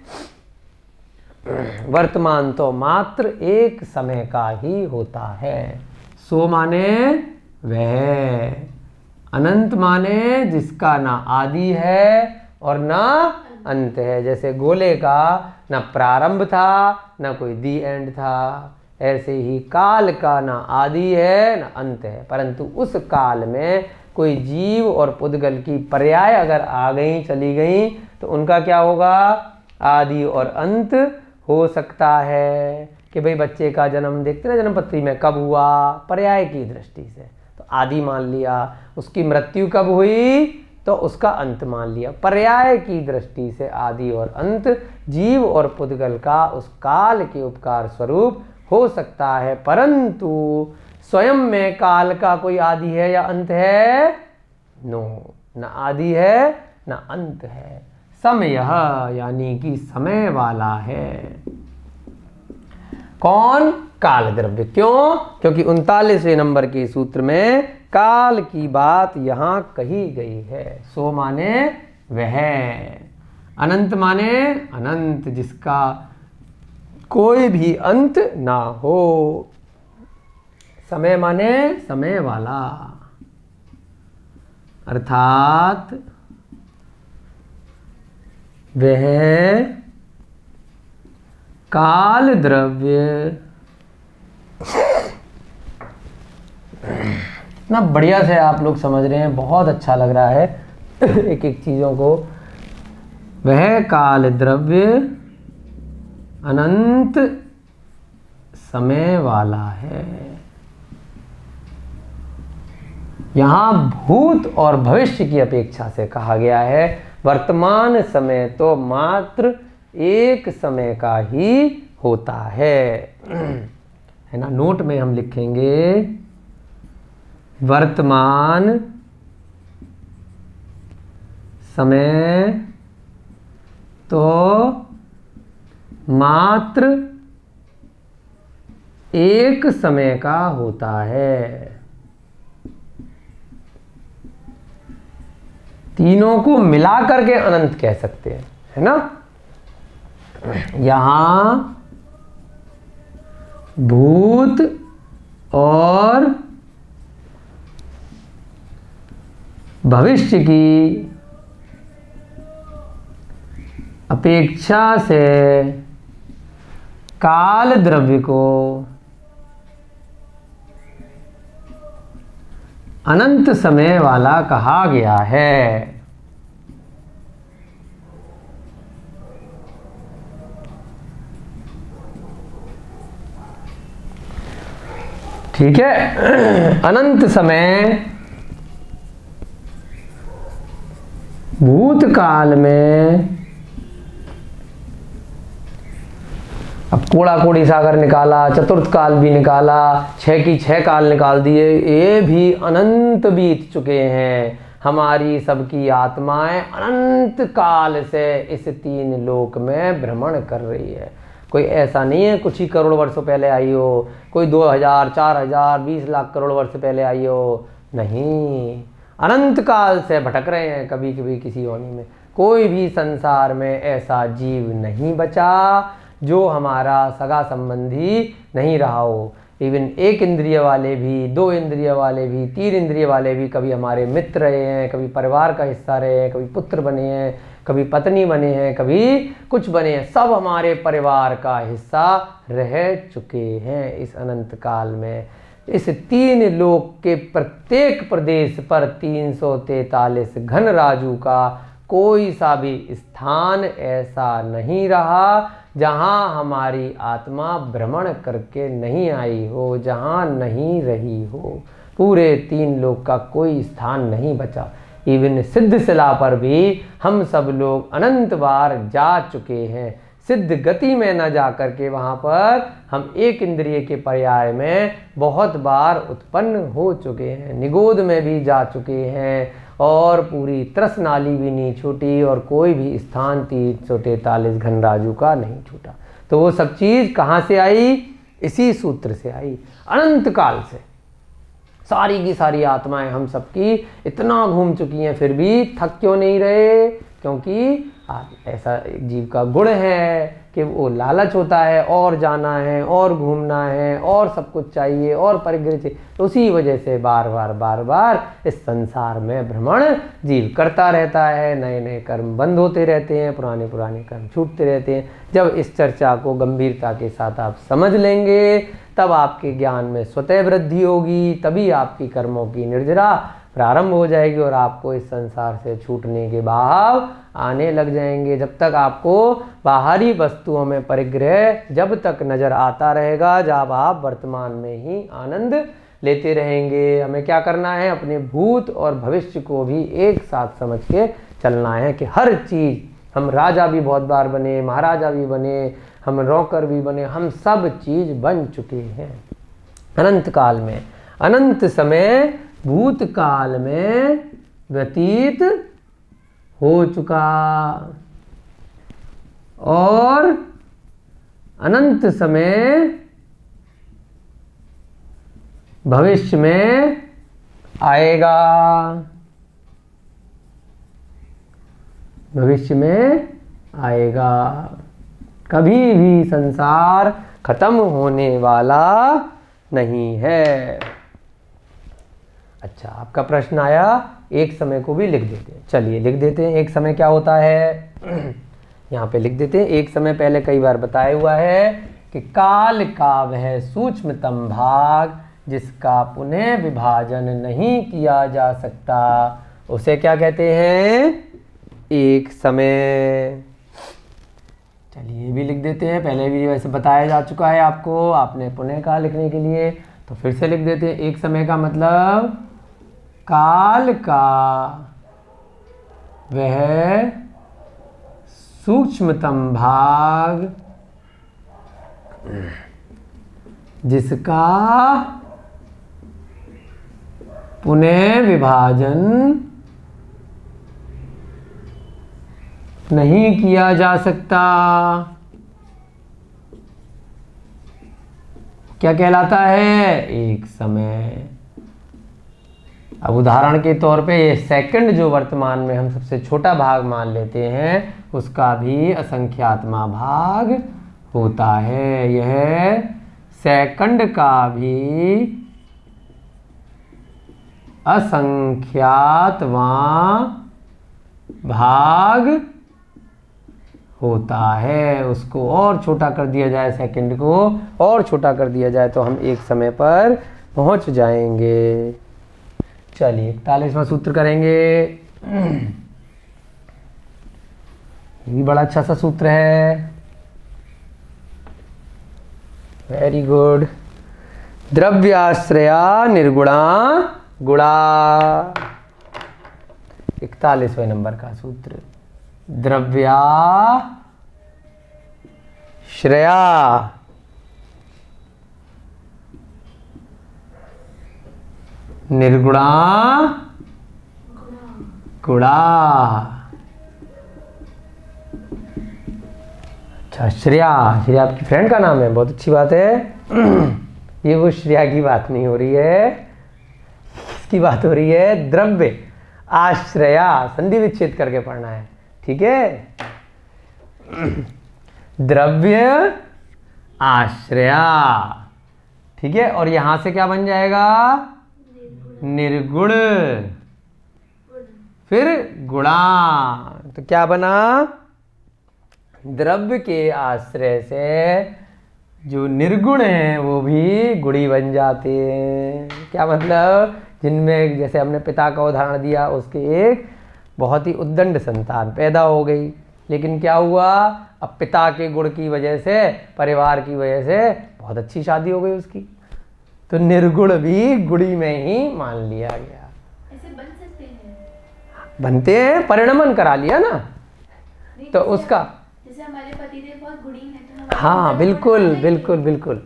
वर्तमान तो मात्र एक समय का ही होता है। सो माने वह, अनंत माने जिसका ना आदि है और ना अंत है। जैसे गोले का ना प्रारंभ था ना कोई दी एंड था, ऐसे ही काल का ना आदि है ना अंत है, परंतु उस काल में कोई जीव और पुद्गल की पर्याय अगर आ गई चली गई तो उनका क्या होगा, आदि और अंत हो सकता है। कि भाई बच्चे का जन्म देखते ना जन्मपत्री में कब हुआ, पर्याय की दृष्टि से तो आदि मान लिया, उसकी मृत्यु कब हुई तो उसका अंत मान लिया। पर्याय की दृष्टि से आदि और अंत जीव और पुद्गल का उस काल के उपकार स्वरूप हो सकता है, परंतु स्वयं में काल का कोई आदि है या अंत है, नो, न आदि है न अंत है। समय यानी कि समय वाला है। कौन, काल द्रव्य। क्यों, क्योंकि 39वें नंबर के सूत्र में काल की बात यहां कही गई है। सो माने वह, अनंत माने अनंत जिसका कोई भी अंत ना हो, समय माने समय वाला, अर्थात वह काल द्रव्य। इतना बढ़िया से आप लोग समझ रहे हैं, बहुत अच्छा लग रहा है एक एक चीजों को। वह काल द्रव्य अनंत समय वाला है। यहां भूत और भविष्य की अपेक्षा से कहा गया है, वर्तमान समय तो मात्र एक समय का ही होता है ना। नोट में हम लिखेंगे वर्तमान समय तो मात्र एक समय का होता है। तीनों को मिलाकर के अनंत कह सकते हैं, है ना। यहां भूत और भविष्य की अपेक्षा से काल द्रव्य को अनंत समय वाला कहा गया है। ठीक है। अनंत समय भूतकाल में, अब कोड़ा कोड़ी सागर निकाला, चतुर्थ काल भी निकाला, 6 की 6 काल निकाल दिए, ये भी अनंत बीत चुके हैं। हमारी सबकी आत्माएं अनंत काल से इस 3 लोक में भ्रमण कर रही है। कोई ऐसा नहीं है कुछ ही करोड़ वर्षों पहले आई हो, कोई 2000, 4000, 20 लाख करोड़ वर्ष पहले आई हो, नहीं, अनंत काल से भटक रहे हैं कभी कभी किसी योनि में। कोई भी संसार में ऐसा जीव नहीं बचा जो हमारा सगा संबंधी नहीं रहा हो। इवन 1 इंद्रिय वाले भी, 2 इंद्रिय वाले भी, 3 इंद्रिय वाले भी कभी हमारे मित्र रहे हैं, कभी परिवार का हिस्सा रहे हैं, कभी पुत्र बने हैं, कभी पत्नी बने हैं, कभी कुछ बने हैं, सब हमारे परिवार का हिस्सा रह चुके हैं इस अनंत काल में। इस 3 लोक के प्रत्येक प्रदेश पर 343 घन राजू का कोई सा भी स्थान ऐसा नहीं रहा जहां हमारी आत्मा भ्रमण करके नहीं आई हो, जहां नहीं रही हो। पूरे 3 लोक का कोई स्थान नहीं बचा। इवन सिद्ध शिला पर भी हम सब लोग अनंत बार जा चुके हैं। सिद्ध गति में न जा करके वहाँ पर हम 1 इंद्रिय के पर्याय में बहुत बार उत्पन्न हो चुके हैं। निगोद में भी जा चुके हैं और पूरी त्रस नाली भी नहीं छूटी और कोई भी स्थान 343 घन राजू का नहीं छूटा। तो वो सब चीज़ कहाँ से आई, इसी सूत्र से आई, अनंत काल से। सारी की सारी आत्माएं हम सबकी इतना घूम चुकी हैं, फिर भी थक क्यों नहीं रहे, क्योंकि ऐसा एक जीव का गुण है कि वो लालच होता है, और जाना है और घूमना है और सब कुछ चाहिए और परिग्रह चाहिए। तो उसी वजह से बार बार इस संसार में भ्रमण जीव करता रहता है। नए नए कर्म बंद होते रहते हैं, पुराने कर्म छूटते रहते हैं। जब इस चर्चा को गंभीरता के साथ आप समझ लेंगे तब आपके ज्ञान में स्वतः वृद्धि होगी, तभी आपकी कर्मों की निर्जरा प्रारंभ हो जाएगी और आपको इस संसार से छूटने के भाव आने लग जाएंगे। जब तक आपको बाहरी वस्तुओं में परिग्रह जब तक नजर आता रहेगा, जब आप वर्तमान में ही आनंद लेते रहेंगे। हमें क्या करना है, अपने भूत और भविष्य को भी एक साथ समझ के चलना है कि हर चीज़, हम राजा भी बहुत बार बने, महाराजा भी बने, हम नौकर भी बने, हम सब चीज़ बन चुके हैं अनंत काल में। अनंत समय भूतकाल में व्यतीत हो चुका और अनंत समय भविष्य में आएगा, भविष्य में आएगा। कभी भी संसार खत्म होने वाला नहीं है। अच्छा, आपका प्रश्न आया, एक समय को भी लिख देते हैं। चलिए लिख देते हैं, एक समय क्या होता है यहाँ पे लिख देते हैं। एक समय पहले कई बार बताया हुआ है कि काल का वह सूक्ष्मतम भाग जिसका पुनः विभाजन नहीं किया जा सकता, उसे क्या कहते हैं, एक समय। चलिए ये भी लिख देते हैं, पहले भी वैसे बताया जा चुका है आपको, आपने पुनः कहा लिखने के लिए, तो फिर से लिख देते हैं। एक समय का मतलब काल का वह सूक्ष्मतम भाग जिसका पुनः विभाजन नहीं किया जा सकता, क्या कहलाता है, एक समय। अब उदाहरण के तौर पे ये सेकंड जो वर्तमान में हम सबसे छोटा भाग मान लेते हैं, उसका भी असंख्यात्मा भाग होता है। यह सेकंड का भी असंख्यातवां भाग होता है। उसको और छोटा कर दिया जाए, सेकंड को और छोटा कर दिया जाए तो हम एक समय पर पहुंच जाएंगे। चलिए 41वां सूत्र करेंगे। ये भी बड़ा अच्छा सा सूत्र है, वेरी गुड। द्रव्याश्रया निर्गुणा गुणा, 41वें नंबर का सूत्र। द्रव्याश्रया निर्गुणा गुणा। अच्छा, श्रेया, श्रेया आपकी फ्रेंड का नाम है, बहुत अच्छी बात है। ये वो श्रेया की बात नहीं हो रही है, इसकी बात हो रही है द्रव्य आश्रया, संधि विच्छेद करके पढ़ना है, ठीक है। द्रव्य आश्रया, ठीक है। और यहां से क्या बन जाएगा, निर्गुण, फिर गुणा। तो क्या बना, द्रव्य के आश्रय से जो निर्गुण हैं वो भी गुणी बन जाते हैं। क्या मतलब, जिनमें जैसे हमने पिता का उदाहरण दिया, उसके एक बहुत ही उद्दंड संतान पैदा हो गई, लेकिन क्या हुआ, अब पिता के गुण की वजह से, परिवार की वजह से बहुत अच्छी शादी हो गई उसकी, तो निर्गुण भी गुणी में ही मान लिया गया। ऐसे बन सकते हैं, बनते हैं, परिणमन करा लिया ना, तो उसका जैसे हमारे पतिदेव बहुत गुणी हैं, तो हाँ बिल्कुल बिल्कुल बिल्कुल।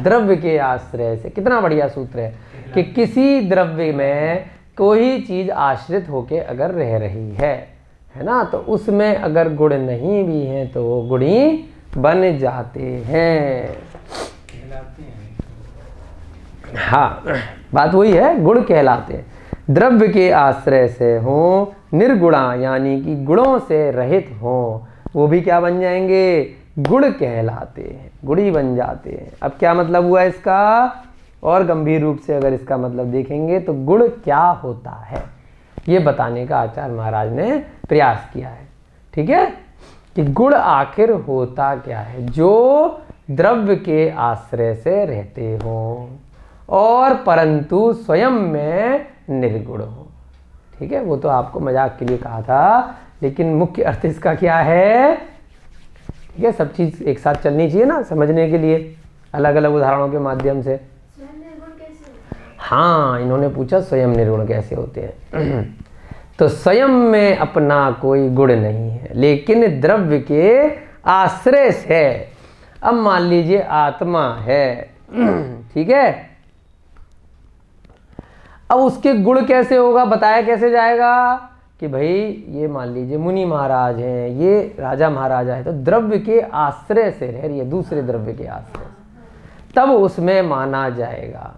द्रव्य के आश्रय से, कितना बढ़िया सूत्र है कि किसी द्रव्य में कोई चीज आश्रित होके अगर रह रही है ना, तो उसमें अगर गुण नहीं भी हैं तो वो गुणी बन जाते हैं। हाँ, बात वही है, गुण कहलाते हैं। द्रव्य के आश्रय से हो, निर्गुणा यानी कि गुणों से रहित हो, वो भी क्या बन जाएंगे, गुण कहलाते हैं, गुड़ी बन जाते हैं। अब क्या मतलब हुआ इसका, और गंभीर रूप से अगर इसका मतलब देखेंगे तो गुण क्या होता है ये बताने का आचार्य महाराज ने प्रयास किया है। ठीक है, कि गुण आखिर होता क्या है, जो द्रव्य के आश्रय से रहते हो और परंतु स्वयं में निर्गुण हो। ठीक है, वो तो आपको मजाक के लिए कहा था, लेकिन मुख्य अर्थ इसका क्या है। ठीक है, सब चीज एक साथ चलनी चाहिए ना समझने के लिए, अलग अलग उदाहरणों के माध्यम से। स्वयं निर्गुण कैसे होता है? हाँ, इन्होंने पूछा स्वयं निर्गुण कैसे होते हैं। तो स्वयं में अपना कोई गुण नहीं है, लेकिन द्रव्य के आश्रय से। अब मान लीजिए आत्मा है, ठीक है, अब उसके गुण कैसे होगा, बताया कैसे जाएगा कि भाई ये मान लीजिए मुनि महाराज हैं, ये राजा महाराजा है, तो द्रव्य के आश्रय से रह रही है, दूसरे द्रव्य के आश्रय से, तब उसमें माना जाएगा।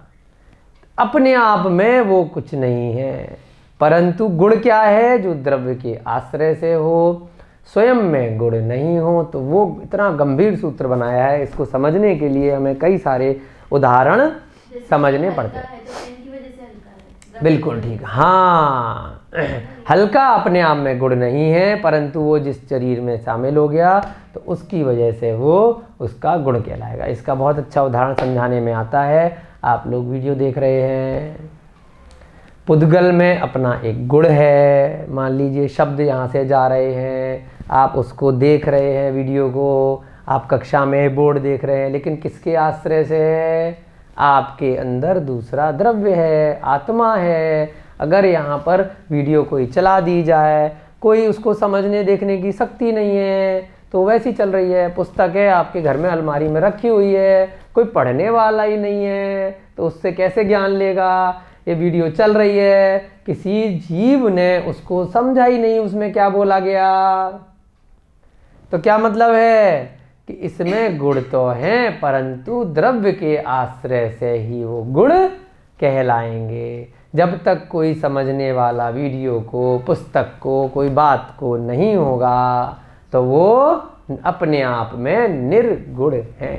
अपने आप में वो कुछ नहीं है, परंतु गुण क्या है, जो द्रव्य के आश्रय से हो, स्वयं में गुण नहीं हो। तो वो इतना गंभीर सूत्र बनाया है, इसको समझने के लिए हमें कई सारे उदाहरण समझने पड़ते हैं। बिल्कुल ठीक, हाँ, हल्का अपने आप में गुण नहीं है, परंतु वो जिस शरीर में शामिल हो गया तो उसकी वजह से वो उसका गुण कहलाएगा। इसका बहुत अच्छा उदाहरण समझाने में आता है, आप लोग वीडियो देख रहे हैं। पुद्गल में अपना एक गुण है, मान लीजिए शब्द यहाँ से जा रहे हैं, आप उसको देख रहे हैं वीडियो को, आप कक्षा में बोर्ड देख रहे हैं, लेकिन किसके आश्रय से है, आपके अंदर दूसरा द्रव्य है, आत्मा है। अगर यहाँ पर वीडियो कोई चला दी जाए, कोई उसको समझने देखने की शक्ति नहीं है, तो वैसी चल रही है, पुस्तक है आपके घर में अलमारी में रखी हुई है, कोई पढ़ने वाला ही नहीं है, तो उससे कैसे ज्ञान लेगा। ये वीडियो चल रही है, किसी जीव ने उसको समझा ही नहीं उसमें क्या बोला गया, तो क्या मतलब है कि इसमें गुण तो हैं, परंतु द्रव्य के आश्रय से ही वो गुण कहलाएंगे। जब तक कोई समझने वाला वीडियो को, पुस्तक को, कोई बात को नहीं होगा, तो वो अपने आप में निर्गुण है,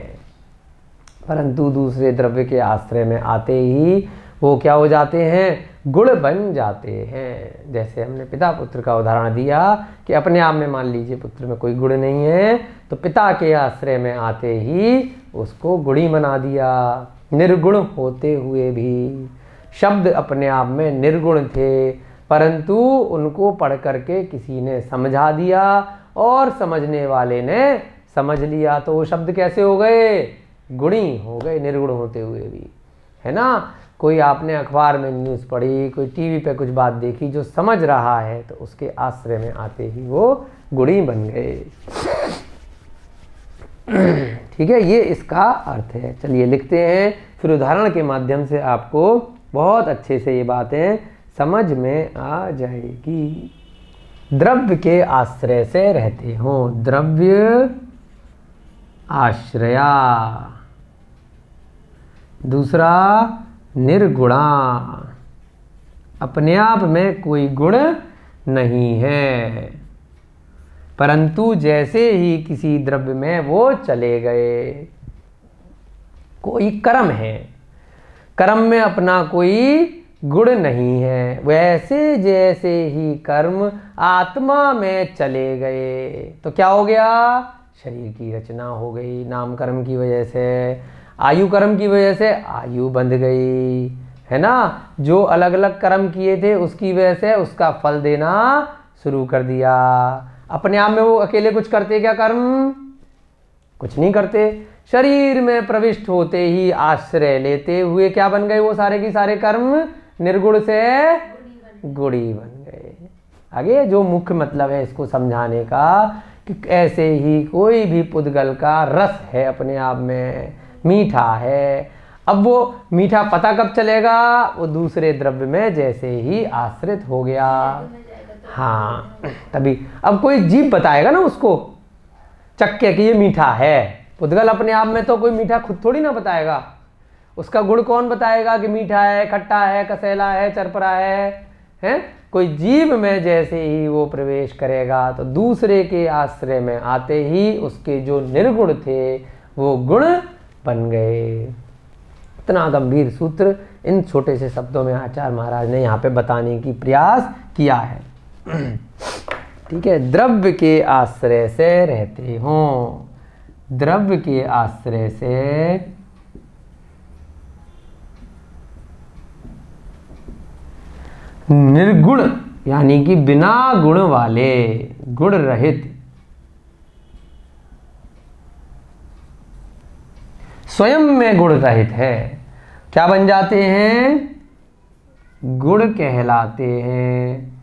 परंतु दूसरे द्रव्य के आश्रय में आते ही वो क्या हो जाते हैं, गुण बन जाते हैं। जैसे हमने पिता पुत्र का उदाहरण दिया कि अपने आप में मान लीजिए पुत्र में कोई गुण नहीं है, तो पिता के आश्रय में आते ही उसको गुणी बना दिया, निर्गुण होते हुए भी। शब्द अपने आप में निर्गुण थे, परंतु उनको पढ़ करके किसी ने समझा दिया और समझने वाले ने समझ लिया, तो वो शब्द कैसे हो गए, गुणी हो गए, निर्गुण होते हुए भी, है ना। कोई आपने अखबार में न्यूज़ पढ़ी, कोई टीवी पे कुछ बात देखी, जो समझ रहा है तो उसके आश्रय में आते ही वो गुणी बन गए। ठीक है, ये इसका अर्थ है। चलिए लिखते हैं, फिर उदाहरण के माध्यम से आपको बहुत अच्छे से ये बातें समझ में आ जाएगी। द्रव्य के आश्रय से रहते हो, द्रव्य आश्रया। दूसरा निर्गुणा, अपने आप में कोई गुण नहीं है, परंतु जैसे ही किसी द्रव्य में वो चले गए, कोई कर्म है, कर्म में अपना कोई गुण नहीं है, वैसे जैसे ही कर्म आत्मा में चले गए तो क्या हो गया, शरीर की रचना हो गई, नाम कर्म की वजह से, आयु कर्म की वजह से आयु बंध गई, है ना। जो अलग अलग कर्म किए थे उसकी वजह से उसका फल देना शुरू कर दिया। अपने आप में वो अकेले कुछ करते क्या, कर्म कुछ नहीं करते, शरीर में प्रविष्ट होते ही आश्रय लेते हुए क्या बन गए, वो सारे के सारे कर्म निर्गुण से गुणी बन गए। आगे जो मुख्य मतलब है इसको समझाने का कि ऐसे ही कोई भी पुद्गल का रस है, अपने आप में मीठा है, अब वो मीठा पता कब चलेगा, वो दूसरे द्रव्य में जैसे ही आश्रित हो गया, हाँ तभी। अब कोई जीव बताएगा ना उसको चख के कि ये मीठा है, पुद्गल अपने आप में तो कोई मीठा खुद थोड़ी ना बताएगा, उसका गुण कौन बताएगा कि मीठा है, खट्टा है, कसैला है, चरपरा है, कोई जीव में जैसे ही वो प्रवेश करेगा तो दूसरे के आश्रय में आते ही उसके जो निर्गुण थे वो गुण बन गए। इतना गंभीर सूत्र इन छोटे से शब्दों में आचार्य महाराज ने यहाँ पे बताने की प्रयास किया है। ठीक है, द्रव्य के आश्रय से रहते हो, द्रव्य के आश्रय से निर्गुण यानी कि बिना गुण वाले, गुण रहित, स्वयं में गुण रहित है, क्या बन जाते हैं? गुण कहलाते हैं,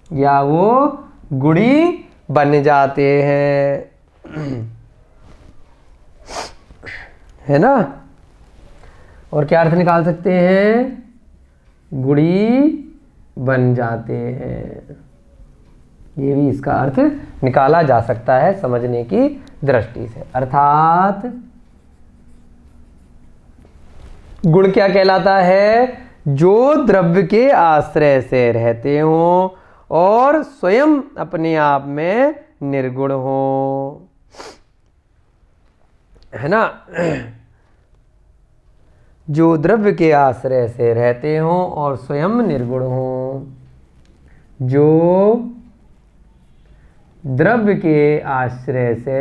या वो गुणी बन जाते हैं, है ना। और क्या अर्थ निकाल सकते हैं? गुणी बन जाते हैं, ये भी इसका अर्थ निकाला जा सकता है समझने की दृष्टि से। अर्थात गुण क्या कहलाता है? जो द्रव्य के आश्रय से रहते हो और स्वयं अपने आप में निर्गुण हो, है ना। जो द्रव्य के आश्रय से रहते हो और स्वयं निर्गुण हो, जो द्रव्य के आश्रय से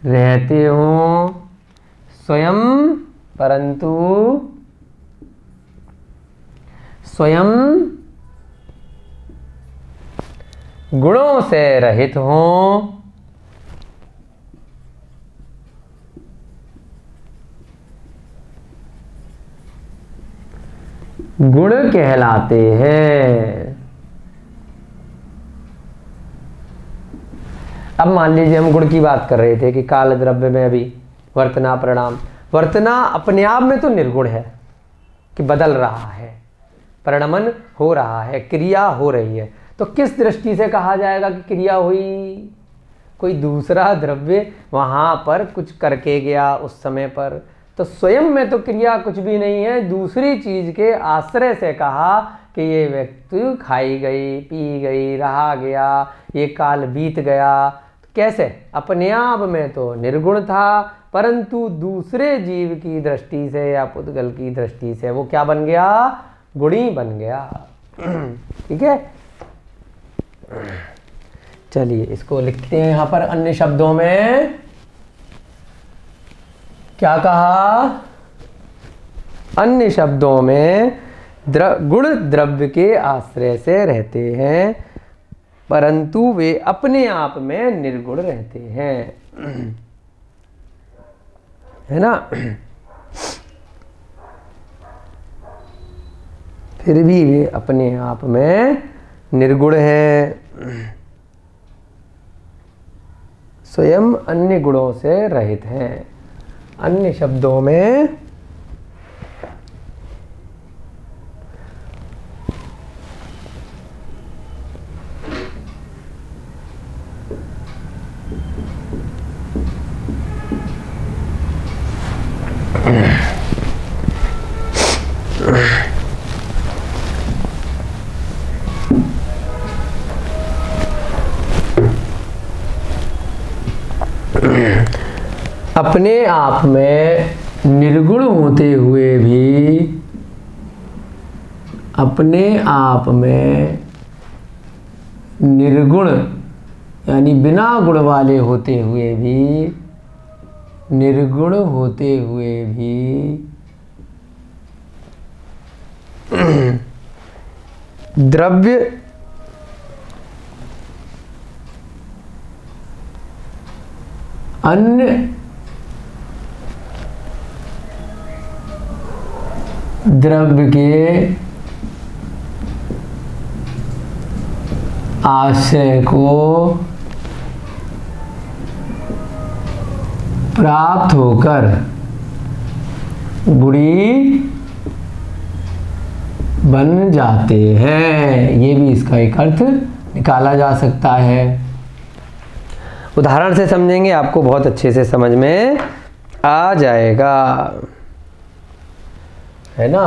रहते हो स्वयं, परंतु स्वयं गुणों से रहित हो, गुण कहलाते हैं। अब मान लीजिए हम गुण की बात कर रहे थे कि काल द्रव्य में अभी वर्तना परिणाम, वर्तना अपने आप में तो निर्गुण है कि बदल रहा है, परिणमन हो रहा है, क्रिया हो रही है, तो किस दृष्टि से कहा जाएगा कि क्रिया हुई? कोई दूसरा द्रव्य वहाँ पर कुछ करके गया उस समय पर, तो स्वयं में तो क्रिया कुछ भी नहीं है, दूसरी चीज के आश्रय से कहा कि ये व्यक्ति खाई गई, पी गई, रहा गया, ये काल बीत गया। तो कैसे? अपने आप में तो निर्गुण था, परंतु दूसरे जीव की दृष्टि से या पुद्गल की दृष्टि से वो क्या बन गया? गुणी बन गया। ठीक है, चलिए इसको लिखते हैं यहाँ पर अन्य शब्दों में। क्या कहा? अन्य शब्दों में गुण द्रव्य के आश्रय से रहते हैं, परंतु वे अपने आप में निर्गुण रहते हैं, है ना। फिर भी वे अपने आप में निर्गुण हैं, स्वयं अन्य गुणों से रहित हैं। अन्य शब्दों में अपने आप में निर्गुण होते हुए भी, अपने आप में निर्गुण यानी बिना गुण वाले होते हुए भी, निर्गुण होते हुए भी द्रव्य अन्य द्रव्य के आशय को प्राप्त होकर गुणी बन जाते हैं। ये भी इसका एक अर्थ निकाला जा सकता है। उदाहरण से समझेंगे आपको बहुत अच्छे से समझ में आ जाएगा। है ना।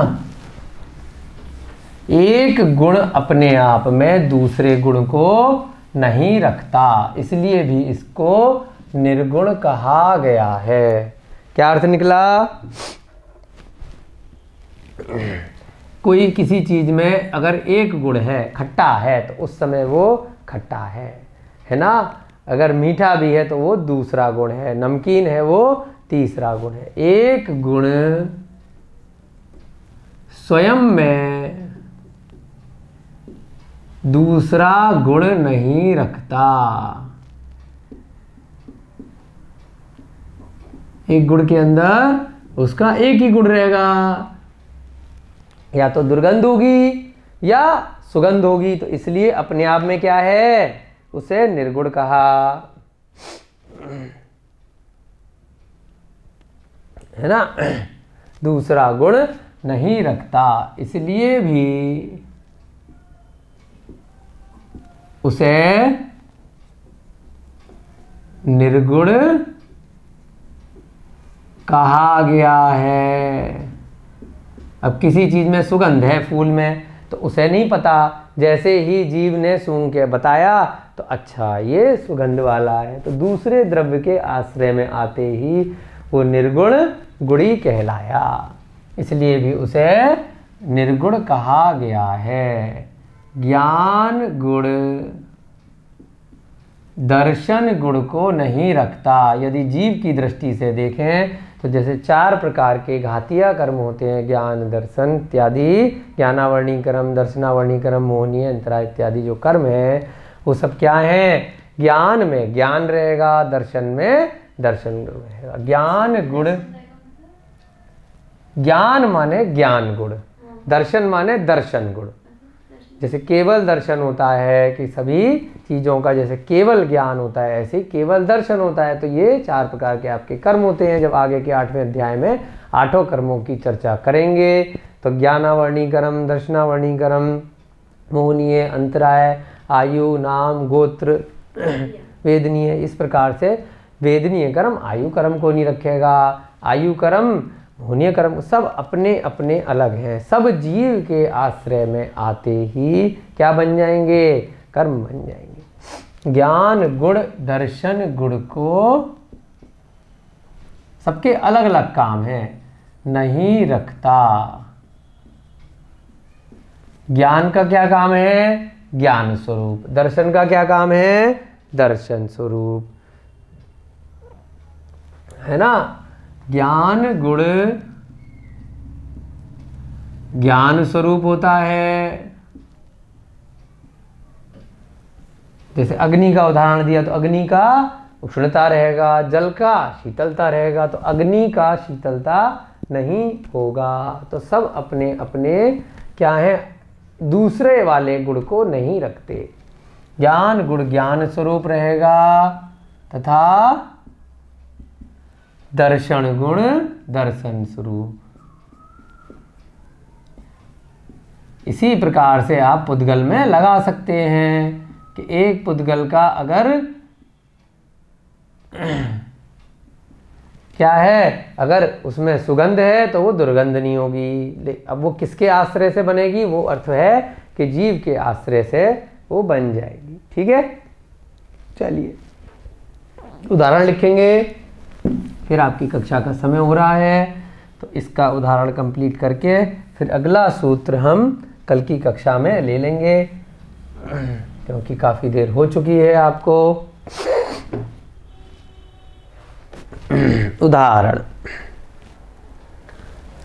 एक गुण अपने आप में दूसरे गुण को नहीं रखता, इसलिए भी इसको निर्गुण कहा गया है। क्या अर्थ निकला? कोई किसी चीज में अगर एक गुण है, खट्टा है, तो उस समय वो खट्टा है ना। अगर मीठा भी है तो वो दूसरा गुण है, नमकीन है वो तीसरा गुण है। एक गुण स्वयं में दूसरा गुण नहीं रखता। एक गुण के अंदर उसका एक ही गुण रहेगा, या तो दुर्गंध होगी या सुगंध होगी, तो इसलिए अपने आप में क्या है, उसे निर्गुण कहा, है ना। दूसरा गुण नहीं रखता, इसलिए भी उसे निर्गुण कहा गया है। अब किसी चीज में सुगंध है, फूल में, तो उसे नहीं पता, जैसे ही जीव ने सूंघ के बताया तो अच्छा ये सुगंध वाला है, तो दूसरे द्रव्य के आश्रय में आते ही वो निर्गुण गुणी कहलाया, इसलिए भी उसे निर्गुण कहा गया है। ज्ञान गुण दर्शन गुण को नहीं रखता। यदि जीव की दृष्टि से देखें तो जैसे 4 प्रकार के घातीय कर्म होते हैं, ज्ञान, दर्शन इत्यादि, ज्ञानावर्णी कर्म, दर्शनावर्णी कर्म, मोहनीय, अंतरा इत्यादि जो कर्म है वो सब क्या है, ज्ञान में ज्ञान रहेगा, दर्शन में दर्शन रहेगा। ज्ञान गुण, ज्ञान माने ज्ञान गुण, दर्शन माने दर्शन गुण। जैसे केवल दर्शन होता है कि सभी चीज़ों का जैसे केवल ज्ञान होता है, ऐसे केवल दर्शन होता है। तो ये 4 प्रकार के आपके कर्म होते हैं। जब आगे के 8वें अध्याय में 8 कर्मों की चर्चा करेंगे तो ज्ञानावर्णी कर्म, दर्शनावर्णी कर्म, मोहनीय, अंतराय, आयु, नाम, गोत्र, वेदनीय, इस प्रकार से वेदनीय कर्म आयु कर्म को नहीं रखेगा। आयु कर्म, मोहनीय कर्म सब अपने अपने अलग हैं, सब जीव के आश्रय में आते ही क्या बन जाएंगे, कर्म बन जाएंगे। ज्ञान गुण दर्शन गुण को सबके अलग अलग काम हैं, नहीं रखता। ज्ञान का क्या काम है, ज्ञान स्वरूप। दर्शन का क्या काम है, दर्शन स्वरूप, है ना। ज्ञान गुण ज्ञान स्वरूप होता है। जैसे अग्नि का उदाहरण दिया तो अग्नि का उष्णता रहेगा, जल का शीतलता रहेगा, तो अग्नि का शीतलता नहीं होगा। तो सब अपने अपने क्या है, दूसरे वाले गुण को नहीं रखते। ज्ञान गुण ज्ञान स्वरूप रहेगा तथा दर्शन गुण दर्शन स्वरूप। इसी प्रकार से आप पुद्गल में लगा सकते हैं कि एक पुद्गल का अगर क्या है, अगर उसमें सुगंध है तो वो दुर्गंध नहीं होगी। अब वो किसके आश्रय से बनेगी, वो अर्थ है कि जीव के आश्रय से वो बन जाएगी। ठीक है, चलिए उदाहरण लिखेंगे, फिर आपकी कक्षा का समय हो रहा है तो इसका उदाहरण कंप्लीट करके फिर अगला सूत्र हम कल की कक्षा में ले लेंगे, क्योंकि काफ़ी देर हो चुकी है आपको। उदाहरण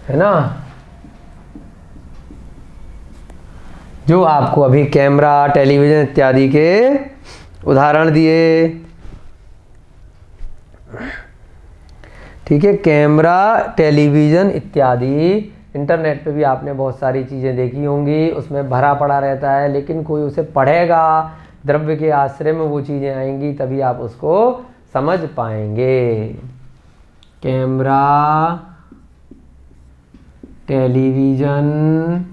है ना, जो आपको अभी कैमरा, टेलीविज़न इत्यादि के उदाहरण दिए। ठीक है, कैमरा, टेलीविज़न इत्यादि इंटरनेट पे भी आपने बहुत सारी चीज़ें देखी होंगी, उसमें भरा पड़ा रहता है, लेकिन कोई उसे पढ़ेगा, द्रव्य के आश्रय में वो चीज़ें आएंगी तभी आप उसको समझ पाएंगे। कैमरा, टेलीविज़न,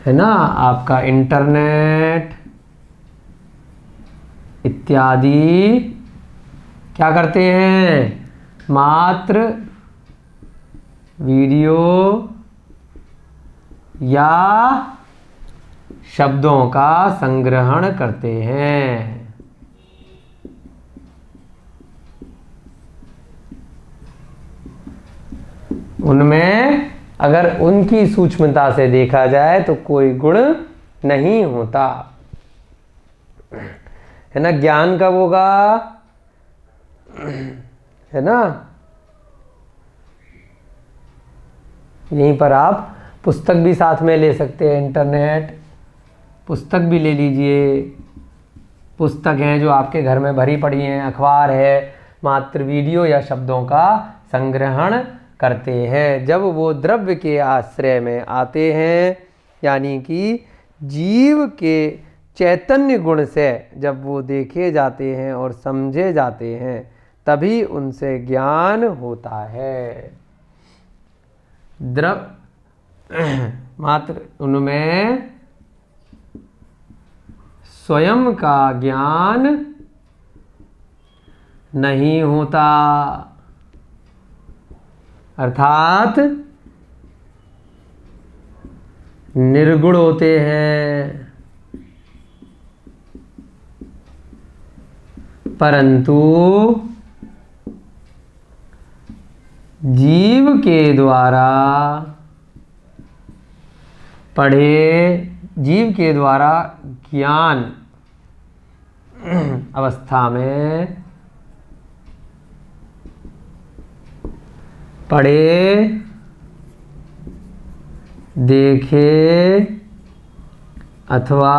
है ना, आपका इंटरनेट इत्यादि क्या करते हैं, मात्र वीडियो या शब्दों का संग्रहण करते हैं। उनमें अगर उनकी सूक्ष्मता से देखा जाए तो कोई गुण नहीं होता, है ना। ज्ञान कब होगा, है ना। यहीं पर आप पुस्तक भी साथ में ले सकते हैं, इंटरनेट पुस्तक भी ले लीजिए। पुस्तक हैं जो आपके घर में भरी पड़ी हैं, अखबार है, मात्र वीडियो या शब्दों का संग्रहण करते हैं। जब वो द्रव्य के आश्रय में आते हैं, यानी कि जीव के चैतन्य गुण से जब वो देखे जाते हैं और समझे जाते हैं, तभी उनसे ज्ञान होता है। मात्र उनमें स्वयं का ज्ञान नहीं होता, अर्थात निर्गुण होते हैं। परंतु जीव के द्वारा पढ़े, जीव के द्वारा ज्ञान अवस्था में पढ़े, देखे अथवा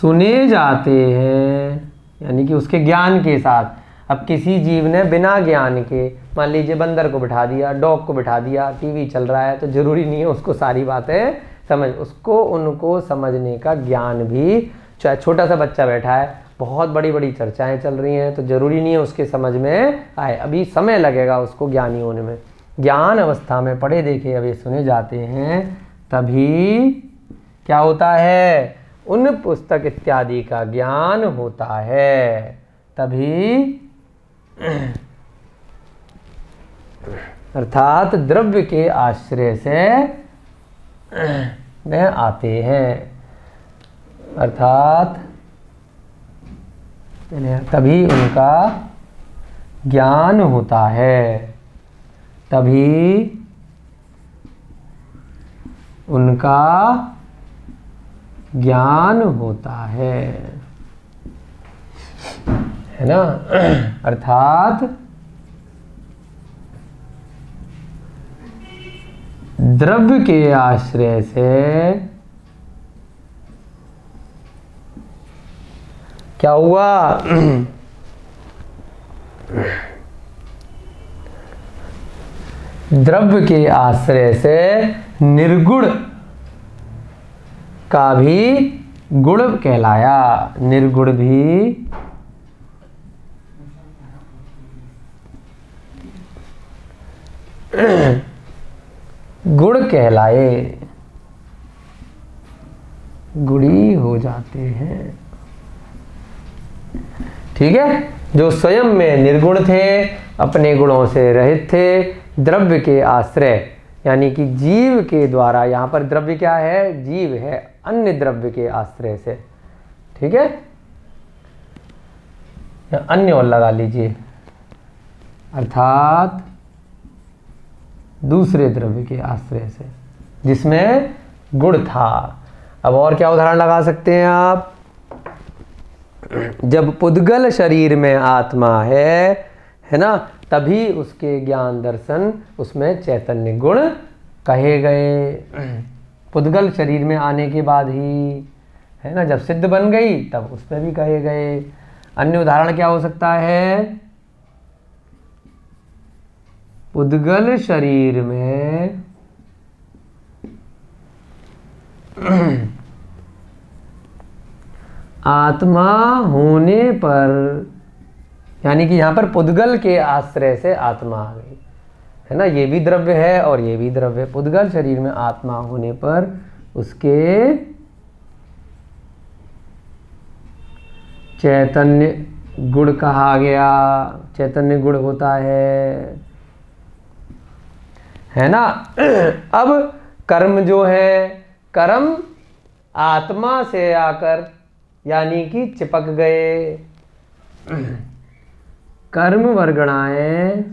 सुने जाते हैं, यानी कि उसके ज्ञान के साथ। अब किसी जीव ने बिना ज्ञान के, मान लीजिए बंदर को बिठा दिया, डॉग को बिठा दिया, टीवी चल रहा है, तो जरूरी नहीं है उसको सारी बातें समझ, उसको उनको समझने का ज्ञान भी, चाहे छोटा सा बच्चा बैठा है, बहुत बड़ी बड़ी चर्चाएं चल रही हैं, तो जरूरी नहीं है उसके समझ में आए, अभी समय लगेगा उसको ज्ञानी होने में। ज्ञान अवस्था में पढ़े देखे अभी सुने जाते हैं, तभी क्या होता है, उन पुस्तक इत्यादि का ज्ञान होता है, तभी अर्थात द्रव्य के आश्रय से वह आते हैं, अर्थात तभी उनका ज्ञान होता है, तभी उनका ज्ञान होता है ना। अर्थात द्रव्य के आश्रय से क्या हुआ, द्रव्य के आश्रय से निर्गुण का भी गुण कहलाया, निर्गुण भी गुण कहलाए, गुणी हो जाते हैं। ठीक है, जो स्वयं में निर्गुण थे, अपने गुणों से रहित थे, द्रव्य के आश्रय यानी कि जीव के द्वारा, यहाँ पर द्रव्य क्या है, जीव है, अन्य द्रव्य के आश्रय से, ठीक है, अन्य और लगा लीजिए, अर्थात दूसरे द्रव्य के आश्रय से जिसमें गुण था। अब और क्या उदाहरण लगा सकते हैं आप, जब पुद्गल शरीर में आत्मा है ना, तभी उसके ज्ञान दर्शन उसमें चैतन्य गुण कहे गए। पुद्गल शरीर में आने के बाद ही, है ना, जब सिद्ध बन गई तब उसमें भी कहे गए। अन्य उदाहरण क्या हो सकता है, पुद्गल शरीर में आत्मा होने पर, यानी कि यहाँ पर पुद्गल के आश्रय से आत्मा आ गई, है ना, ये भी द्रव्य है और ये भी द्रव्य है। पुद्गल शरीर में आत्मा होने पर उसके चैतन्य गुण कहा गया, चैतन्य गुण होता है, है ना। अब कर्म जो है, कर्म आत्मा से आकर यानी कि चिपक गए। कर्म वर्गणाएं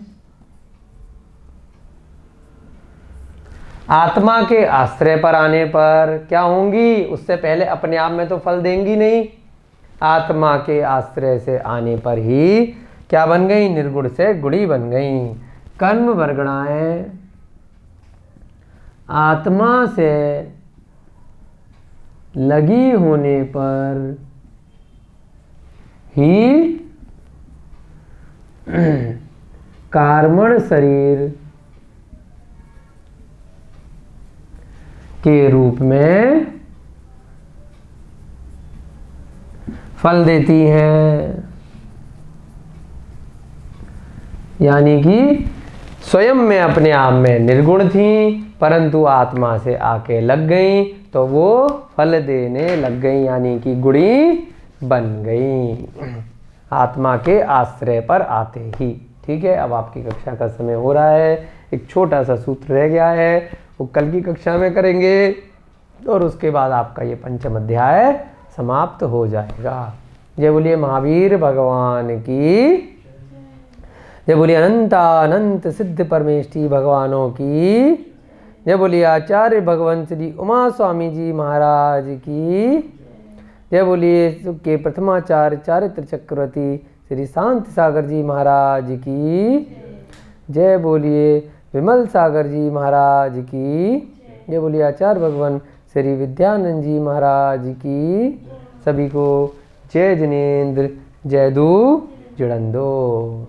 आत्मा के आश्रय पर आने पर क्या होंगी? उससे पहले अपने आप में तो फल देंगी नहीं, आत्मा के आश्रय से आने पर ही क्या बन गई? निर्गुण से गुणी बन गई। कर्म वर्गणाएं आत्मा से लगी होने पर ही कार्बन शरीर के रूप में फल देती हैं। यानी कि स्वयं में अपने आप में निर्गुण थी, परंतु आत्मा से आके लग गई तो वो फल देने लग गई, यानी कि गुणी बन गई आत्मा के आश्रय पर आते ही। ठीक है, अब आपकी कक्षा का समय हो रहा है, एक छोटा सा सूत्र रह गया है, वो कल की कक्षा में करेंगे और उसके बाद आपका ये पंचम अध्याय समाप्त हो जाएगा। जय बोलिए महावीर भगवान की, जय बोलिए अनंत सिद्ध परमेष्ठी भगवानों की, जय बोलिए आचार्य भगवान श्री उमा स्वामी जी महाराज की, जय बोलिए के प्रथमाचार्य चारित्र चक्रवर्ती श्री शांत सागर जी महाराज की, जय बोलिए विमल सागर जी महाराज की, जय बोलिए आचार्य भगवान श्री विद्यानंद जी महाराज की। सभी को जय जिनेन्द्र, जय दू जुड़ंदो।